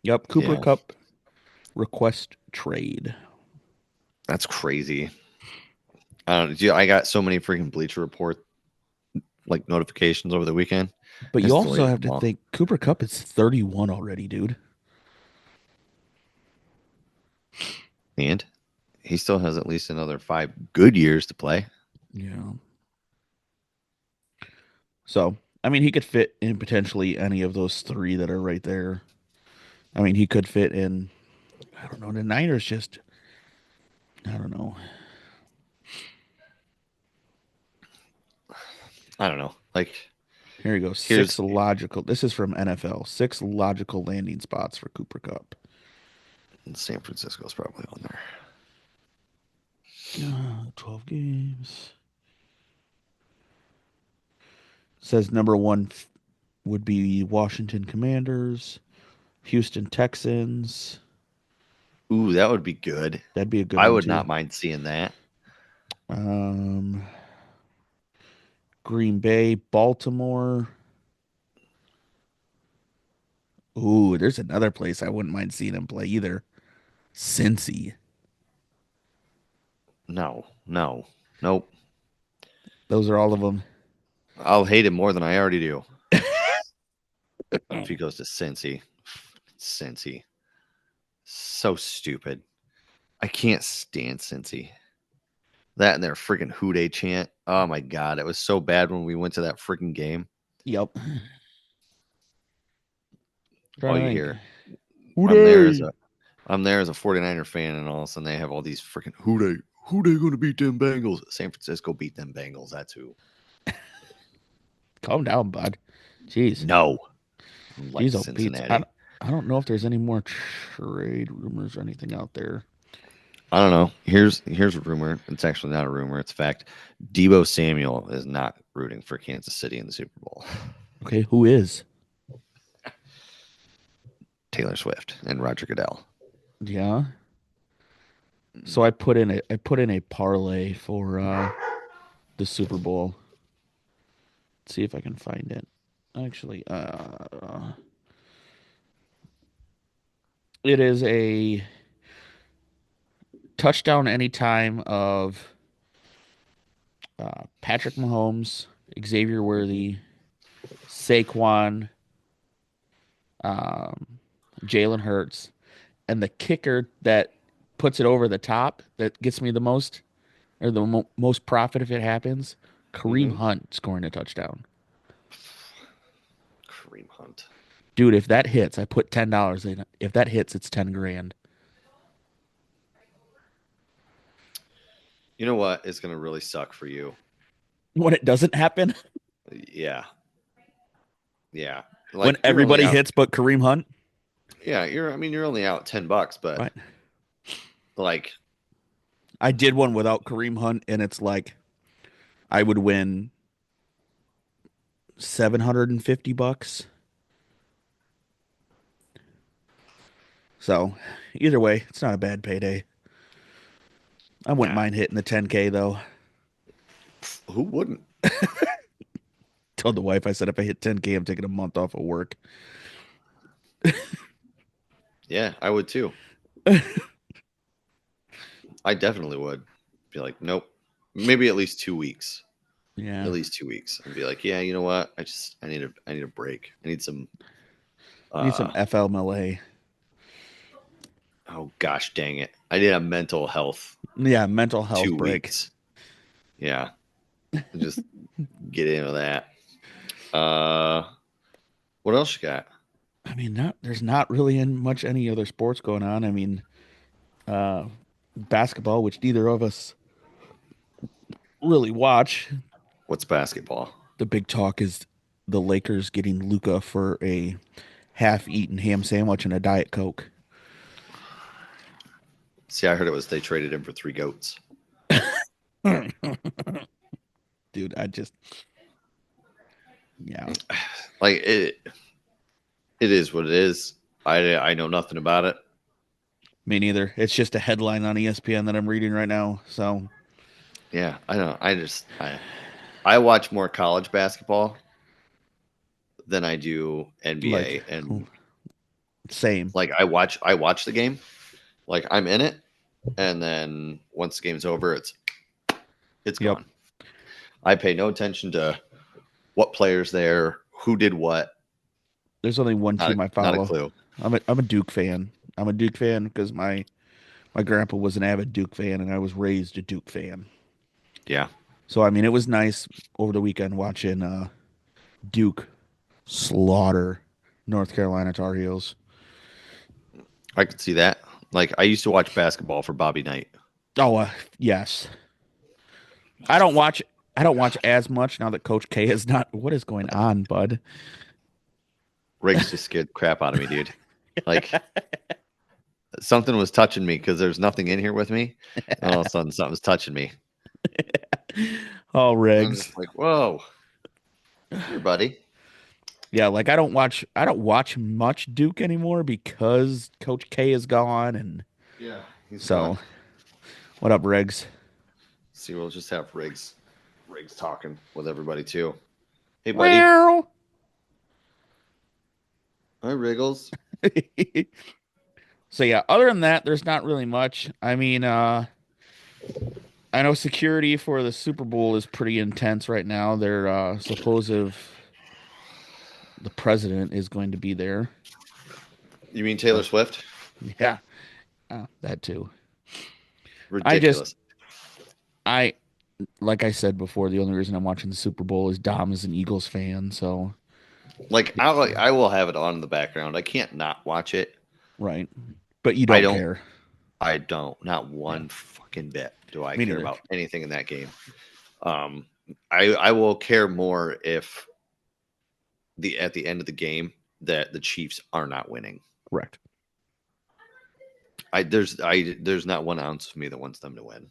Yep, Cooper Yeah. Cup request trade. That's crazy. I don't know. I got so many freaking Bleacher Report like notifications over the weekend. But you Just also deleted have them to all. think Cooper Cup is 31 already, dude. And he still has at least another 5 good years to play. Yeah. So, I mean, he could fit in potentially any of those three that are right there. I mean, he could fit in, I don't know, the Niners just, I don't know. I don't know. Like Here you go. here's This is from NFL. 6 logical landing spots for Cooper Cup. San Francisco's probably on there. 12 games. Says number one would be Washington Commanders, Houston Texans. Ooh, that would be good. That'd be a good I one would too. not mind seeing that. Um, Green Bay, Baltimore. Ooh, there's another place I wouldn't mind seeing him play either. Cincy. No, no, nope. Those are all of them. I'll hate him more than I already do if he goes to Cincy. Cincy. So stupid. I can't stand Cincy. That and their freaking Who Dey chant. Oh my god, it was so bad when we went to that freaking game. Yep. Trying All to you think. hear. I'm there as Hooray! a I'm there as a 49er fan, and all of a sudden they have all these freaking Who Dey gonna beat them Bengals? San Francisco beat them Bengals. That's who. Calm down, bud. Jeez. No. Like Jeez, oh Pete's. Cincinnati. I don't know if there's any more trade rumors or anything out there. I don't know. Here's a rumor. It's actually not a rumor. It's a fact. Debo Samuel is not rooting for Kansas City in the Super Bowl. Okay, who is? Taylor Swift and Roger Goodell. Yeah. So I put in a parlay for the Super Bowl. Let's see if I can find it. Actually, it is a touchdown anytime of Patrick Mahomes, Xavier Worthy, Saquon, um, Jalen Hurts, and the kicker that puts it over the top that gets me the most or the most profit if it happens. Kareem Mm-hmm. Hunt scoring a touchdown. Kareem Hunt. Dude, if that hits, I put $10 in. If that hits, it's 10 grand. You know what? It's gonna really suck for you. When it doesn't happen, Yeah. Yeah. when Like you're only everybody out. hits but Kareem Hunt. Yeah, you're only out $10, but Right. like I did one without Kareem Hunt, and it's like I would win $750. So either way, it's not a bad payday. I wouldn't nah, mind hitting the 10K though. who wouldn't? Told the wife, I said if I hit 10K, I'm taking a month off of work. Yeah, I would too. I definitely would. Be like, nope. Maybe at least 2 weeks. Yeah. At least 2 weeks. And be like, yeah, you know what? I need a break. I need some Need some FLMLA. oh gosh dang it. I need a mental health Yeah, mental health two break. weeks. Yeah. Just get into that. Uh what else you got? I mean, there's not really much any other sports going on. I mean, uh, basketball, which neither of us really watch. What's basketball? The big talk is the Lakers getting Luca for a half-eaten ham sandwich and a Diet Coke. See, I heard it was they traded him for 3 goats. Dude, yeah. Like it is what it is. I know nothing about it. Me neither. It's just a headline on ESPN that I'm reading right now. So, Yeah, I don't. I watch more college basketball than I do like, NBA, and same. like I watch the game, like I'm in it, and then once the game's over, it's Yep. gone. I pay no attention to what players there, who did what. There's only one team I Not a follow. clue. I'm a Duke fan. I'm a Duke fan because my grandpa was an avid Duke fan, and I was raised a Duke fan. Yeah, So I mean, it was nice over the weekend watching Duke slaughter North Carolina Tar Heels. I could see that. Like I used to watch basketball for Bobby Knight. Oh, yes. I don't watch. I don't watch as much now that Coach K is not. What is going on, bud? Riggs just scared the crap out of me, dude. Like something was touching me because there's nothing in here with me, and all of a sudden something's touching me. Oh, I'm Riggs. just like, whoa, here, buddy. Yeah, like I don't watch. I don't watch much Duke anymore because Coach K is gone, and Yeah, he's gone. so what up, Riggs? See, we'll just have Riggs Riggs talking with everybody too. Hey, buddy. Meow. Hi, Wriggles. So yeah, other than that, there's not really much. I mean, I know security for the Super Bowl is pretty intense right now. Their supposed the president is going to be there. You mean Taylor So Swift? yeah, that too. I just Ridiculous. I like I said before, the only reason I'm watching the Super Bowl is Dom is an Eagles fan, so Like I will have it on in the background. I can't not watch it. right. But you I don't don't. care. I don't. Not Yeah, one fucking bit do I me care neither. about anything in that game. Um, I will care more if at the end of the game that the Chiefs are not winning. Correct. There's not 1 ounce of me that wants them to win.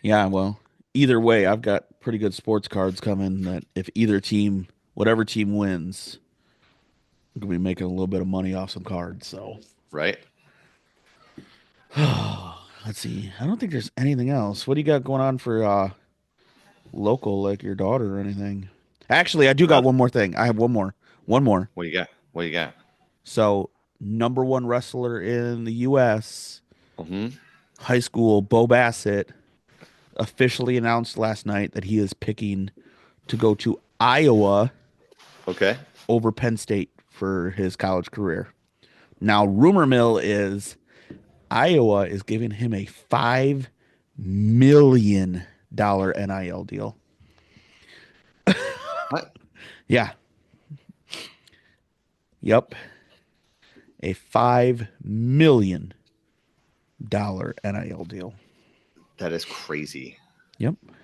Yeah, well, either way, I've got pretty good sports cards coming that if either team, whatever team wins, I'm gonna be making a little bit of money off some cards. So Right? let's see. I don't think there's anything else. What do you got going on for local, like your daughter or anything? Actually, I do got Not, one more thing. I have one more. One more. what do you got? What do you got? So, number one wrestler in the U.S. Hmm. high school, Bo Bassett, officially announced last night that he is picking to go to Iowa Okay. over Penn State for his college career. Now, rumor mill is Iowa is giving him a $5 million NIL deal. What? Yeah. Yep. A $5 million NIL deal. That is crazy. Yep. That's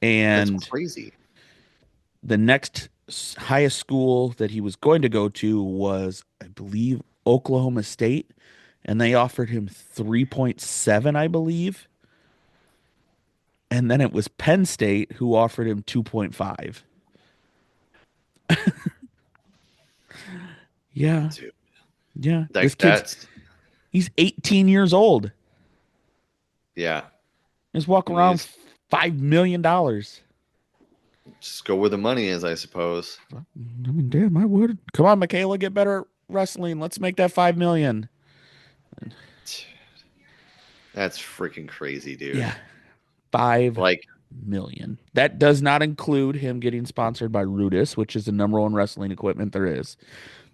And crazy. the next highest school that he was going to go to was, I believe, Oklahoma State. And they offered him 3.7, I believe. And then it was Penn State who offered him 2.5. Yeah. Dude. Yeah. This Like kid's that's he's 18 years old. yeah. He's walking And you around $5 million. just go where the money is, I suppose. I mean, damn, I would. Come on, Michaela, get better at wrestling. Let's make that 5 million. That's freaking crazy, dude. Yeah, 5 million. That does not include him getting sponsored by Rudis, which is the number one wrestling equipment there is.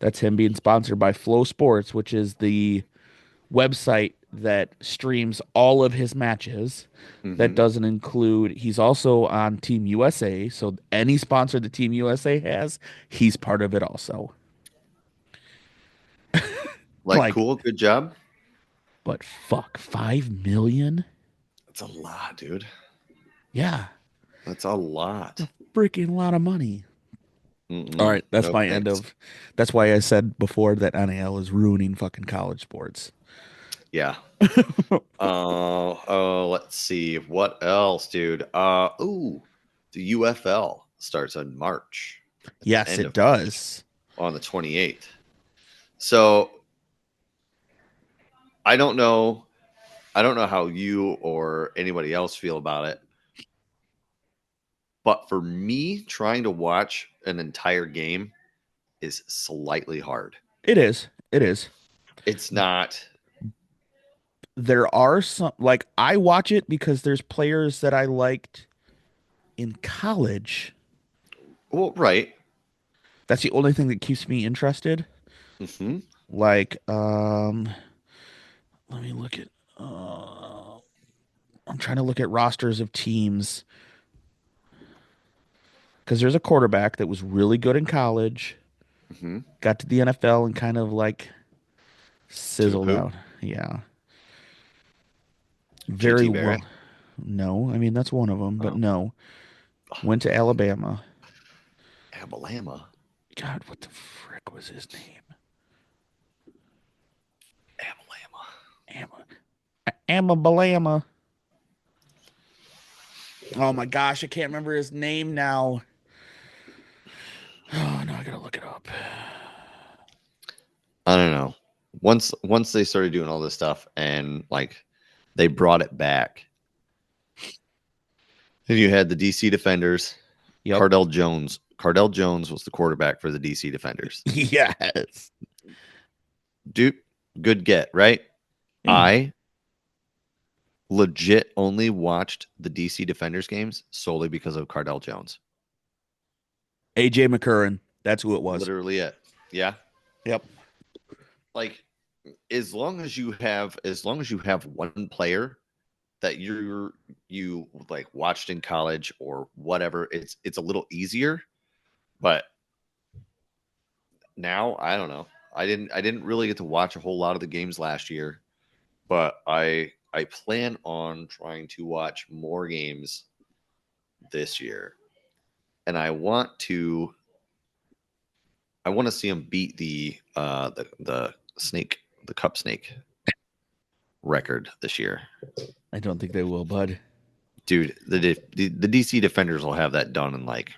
That's him being sponsored by Flow Sports, which is the website that streams all of his matches. That Hmm. doesn't include, he's also on Team USA. So any sponsor the Team USA has, he's part of it also. Like, Like, cool, good job. but fuck, 5 million? That's a lot, dude. Yeah, That's a lot. freaking lot of money. All Mm-mm. right, that's No my end thanks. of. That's why I said before that NAL is ruining fucking college sports. Yeah. Let's see. What else, dude? The UFL starts on March at the Yes, end it of March does. on the 28th. So I don't know. I don't know how you or anybody else feel about it. But for me, trying to watch an entire game is slightly hard. It is. It is. It's not. There are some, like, I watch it because there's players that I liked in college. Well, right. That's the only thing that keeps me interested. Hmm. Like, let me look at. Uh, I'm trying to look at rosters of teams because there's a quarterback that was really good in college, Hmm. got to the NFL and kind of like Took a sizzled poop. out. Yeah, very JT Barrett. well. No, I mean that's one of them, but Oh, no. Went to Alabama. Alabama. God, what the frick was his name? Alabama. Amabalama. Oh my gosh, I can't remember his name now. Oh no, I gotta look it up. I don't know. Once they started doing all this stuff and like they brought it back, And you had the DC Defenders. Yep. Cardell Jones. Cardell Jones was the quarterback for the DC Defenders. Yes. Dude, good get, right? Yeah. I legit only watched the DC Defenders games solely because of Cardell Jones. AJ McCurran. That's who it was. Literally it. Yeah. Yep. Like as long as you have one player that you like watched in college or whatever, it's a little easier. But now I don't know. I didn't really get to watch a whole lot of the games last year, but I plan on trying to watch more games this year. And I want to see him beat the snake, the cup snake record this year. I don't think they will, bud. Dude, the DC Defenders will have that done in like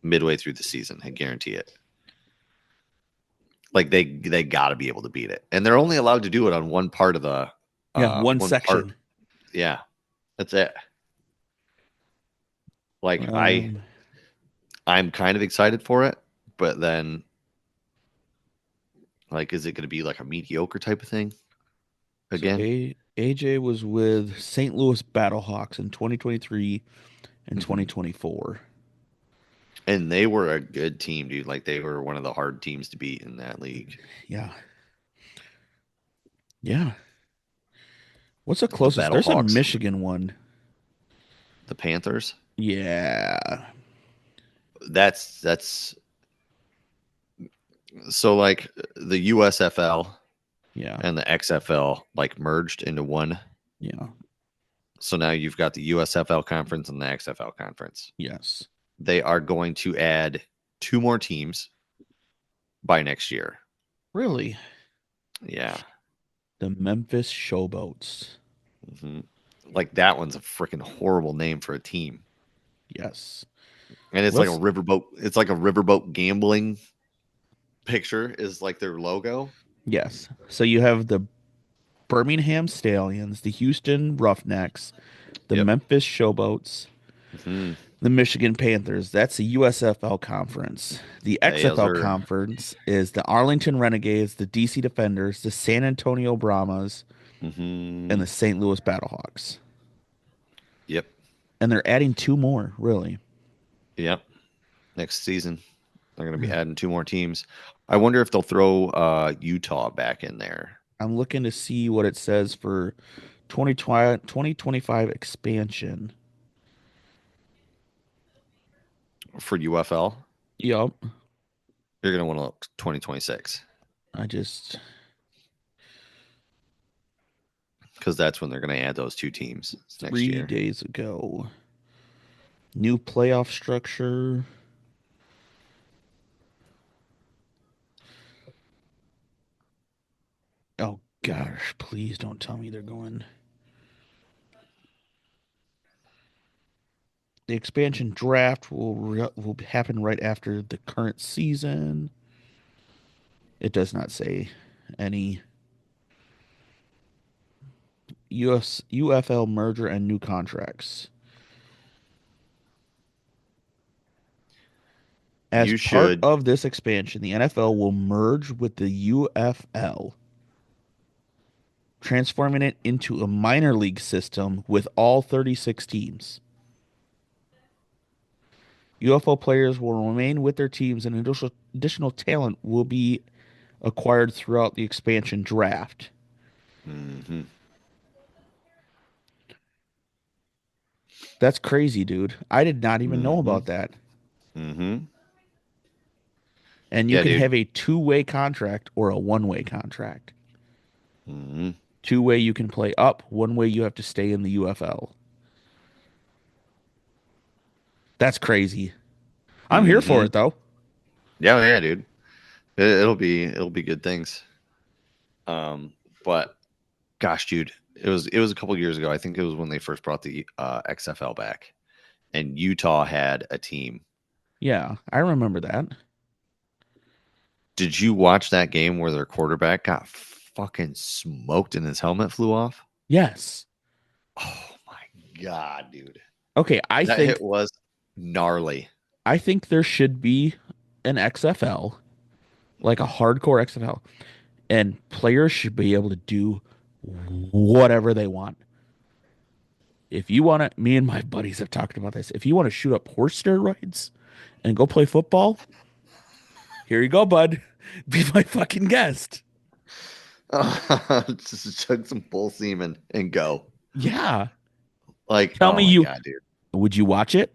midway through the season. I guarantee it. Like they got to be able to beat it, and they're only allowed to do it on one part of the Yeah, one one part. section. Yeah, that's it. Like Um, I'm kind of excited for it, but then like, is it going to be like a mediocre type of thing so again? AJ was with St. Louis Battlehawks in 2023 and Mhm. 2024. And they were a good team, dude. Like they were one of the hard teams to beat in that league. Yeah. Yeah. What's the The closest? Battle There's a Hawks, Michigan one. the Panthers. Yeah. That's so like the USFL Yeah. and the XFL like merged into one. Yeah. So now you've got the USFL conference and the XFL conference. Yes. They are going to add two more teams by next year. Really? Yeah. The Memphis Showboats. hmm Like that one's a freaking horrible name for a team. Yes. And it's like a Let's riverboat. It's like a riverboat gambling picture is like their logo. yes. So you have the Birmingham Stallions, the Houston Roughnecks, the Yep. Memphis Showboats, hmm the Michigan Panthers. That's the USFL conference. The Yes, XFL sir. conference is the Arlington Renegades, the DC Defenders, the San Antonio Brahmas, and hmm the St. Louis Battlehawks. Yep. And they're adding two more, really. Yep. Next season, they're going to be Yeah. adding two more teams. I wonder if they'll throw Utah back in there I'm looking to see what it says for 2025 expansion. for UFL. Yup. You're going to want to look 2026 I just because that's when they're going to add those two teams next 3 year. days ago. New playoff structure. Oh gosh, please don't tell me they're going. The expansion draft will happen right after the current season. It does not say any UFL merger and new contracts. As You part should. of this expansion, the NFL will merge with the UFL, transforming it into a minor league system with all 36 teams. UFL players will remain with their teams, and additional talent will be acquired throughout the expansion draft. hmm That's crazy, dude. I did not even know hmm about that. hmm And you Yeah, can dude. have a two-way contract or a one-way contract. hmm Two-way you can play up, one way you have to stay in the UFL. That's crazy. I'm here for hmm it though. Yeah, yeah, dude. It'll be good things. But gosh, dude, it was a couple years ago. I think it was when they first brought the XFL back, and Utah had a team. Yeah, I remember that. Did you watch that game where their quarterback got fucking smoked and his helmet flew off? Yes. Oh my god, dude. Okay, That hit was gnarly. I think there should be an XFL, like a hardcore XFL, and players should be able to do whatever they want. If you want to, me and my buddies have talked about this. If you want to shoot up horse steroids and go play football, here you go, bud. Be my fucking guest. Just chug some bull semen and go. Yeah. Like, Tell oh me my you god, dude. would you watch it?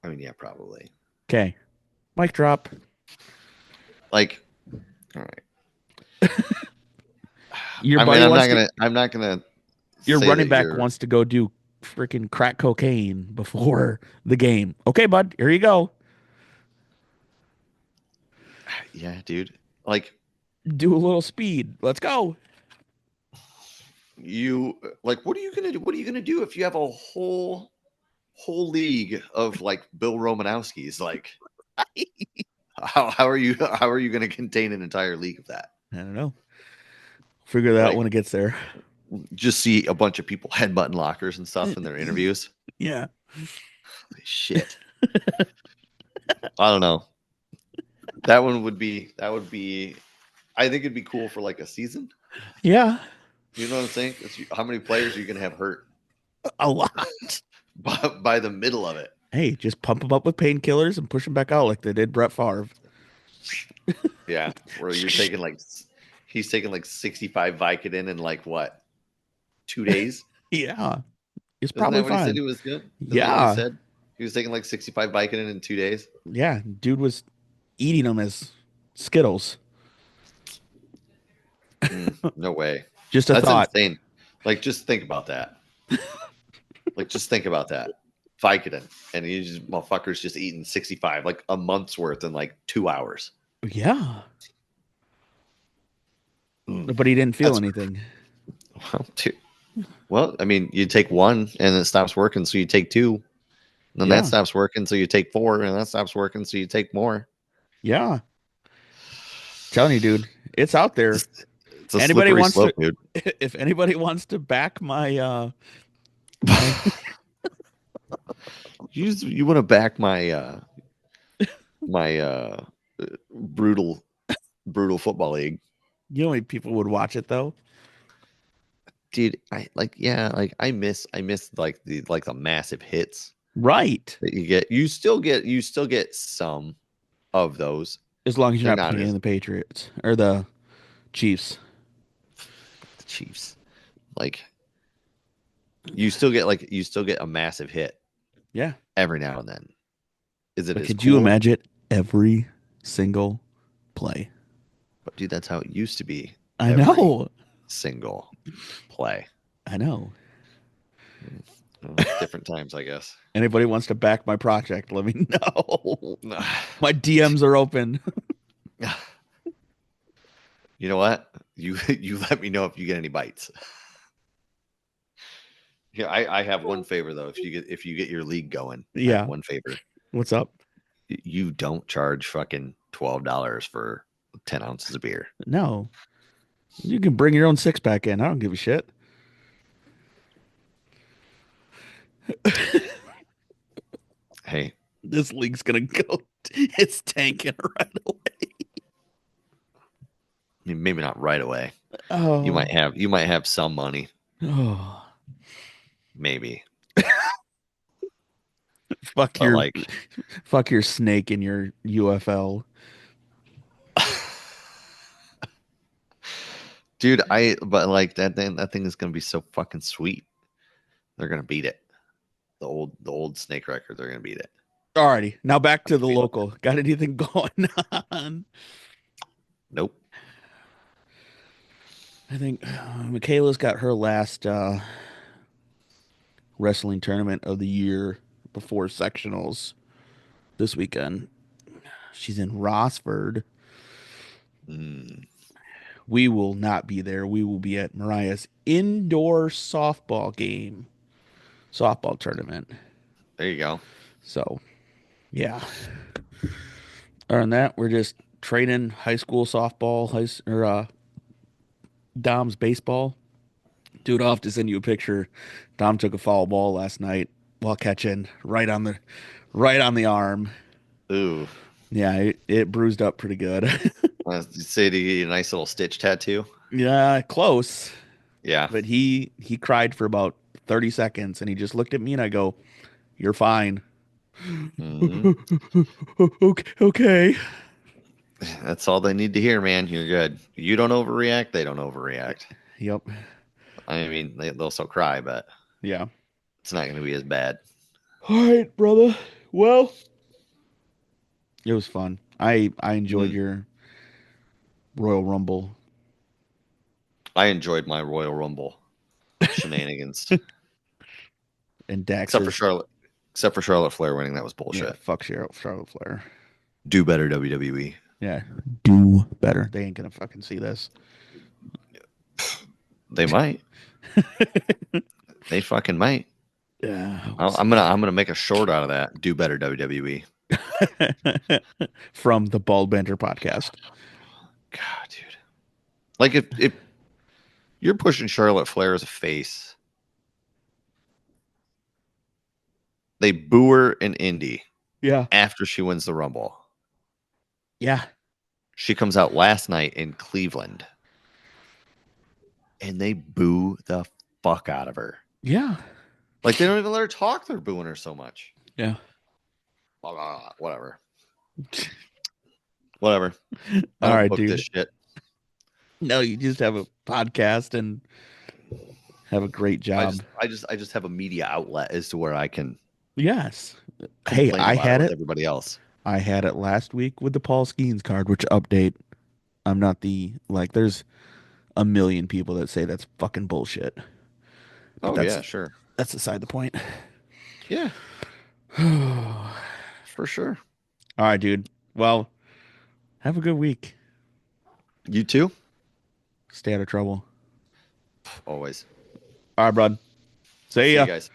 I mean, yeah, probably. Okay. Mic drop. Like, all right. Your I mean, buddy wants to I'm not gonna your say running that back you're. wants to go do freaking crack cocaine before the game. Okay, bud, here you go. Yeah, dude. Like, Do a little speed. Let's go. what are you gonna do? What are you gonna do if you have a whole league of like Bill Romanowski's? Like, how are you gonna contain an entire league of that? I don't know. Figure that out Like, when it gets there. just see a bunch of people headbutting lockers and stuff in their interviews. Yeah. Shit. I don't know. That would be I think it'd be cool for like a season. Yeah. You know what I'm saying? How many players are you gonna have hurt A lot. by the middle of it? Hey, just pump them up with painkillers and push them back out like they did Brett Favre. Yeah, where he's taking like 65 Vicodin in like what 2 days? Yeah. It's Isn't probably that what he said fine. he was doing? Isn't that what he Yeah. said? He was taking like 65 Vicodin in 2 days. Yeah. Dude was eating them as Skittles. No way. Just a That's thought. insane. Like, just think about that. Like, just think about that. Vicodin, and you just motherfuckers just eating 65, like a month's worth in like 2 hours. Yeah. Mm, But he didn't feel that's anything. well, I mean, you take one and it stops working, so you take two. And then that Yeah. stops working, so you take four, and that stops working, so you take more. Yeah. Telling you, dude, it's out there. It's a Anybody slippery wants to slope, dude. if anybody wants to back my You want to back my brutal football league, you know how many people would watch it though? dude? I miss like the massive hits Right. that you get. You still get some of those. As long as you're They're not not playing as the Patriots or the Chiefs. the Chiefs. Like, you still get a massive hit Yeah. every now and then. Is it But as could you cool? imagine every single play? But dude, that's how it used to be. I Every know. single play. I know. Different times, I guess. Anybody wants to back my project, let me know. My DMs are open. You know what? You let me know if you get any bites. Yeah, I have one favor though. If you get your league going, I have Yeah. one favor. What's up? You don't charge fucking $12 for 10 ounces of beer. No. You can bring your own six pack in. I don't give a shit. Hey, This league's gonna go. It's tanking right away. I mean, maybe not right away. You Oh. might have some money, Oh. maybe. Fuck But your like, fuck your snake in your UFL. dude, but like that thing is gonna be so fucking sweet. They're gonna beat it. The old snake record, they're gonna beat it. Alrighty. Now back I to the feel it. local. Got anything going on? Nope. I think Michaela's got her last wrestling tournament of the year before sectionals this weekend. She's in Rossford. Mm, We will not be there. We will be at Mariah's indoor softball tournament. there you go. So, yeah. Other than that, we're just training high school softball, Dom's baseball. Dude, I'll have to send you a picture. Dom took a foul ball last night while catching right on the arm. Ooh. Yeah, it bruised up pretty good. You say to get a nice little stitch tattoo? Yeah, close. Yeah. But he cried for about 30 seconds and he just looked at me and I go, "You're fine." Hmm. Okay, okay. That's all they need to hear, man. You're good. You don't overreact. They don't overreact. Yep. I mean, they'll still cry, but Yeah. it's not going to be as bad. All right, brother. Well, it was fun. I enjoyed Mm. your Royal Rumble I enjoyed my Royal Rumble shenanigans, and except for Dax's. Charlotte. Except for Charlotte Flair winning, that was Yeah, bullshit. fuck Charlotte Flair. Do better, WWE. Yeah, do better. They ain't gonna fucking see this. They might. They fucking might. Yeah, we'll I'm gonna make a short out of that. Do better, WWE. see. From the Bald Banter podcast. God, dude. Like if you're pushing Charlotte Flair as a face, they boo her in Indy Yeah, after she wins the Rumble. yeah, She comes out last night in Cleveland, and they boo the fuck out of her. yeah, Like they don't even let her talk. They're booing her so much. yeah. Blah, blah, blah, whatever. Whatever. I All don't right, book this dude. shit. No, you just have a podcast and have a great I job. just I just I just have a media outlet as to where I can Yes. Hey, complain about it with everybody else. I had it last week with the Paul Skeens card, which update. I'm not the like. There's a million people that say that's fucking bullshit, but Oh yeah, sure. that's beside the point. Yeah, All for sure. right, dude. Well, have a good week. You too? Stay out of trouble. Always. All right, bud. See See you ya. guys.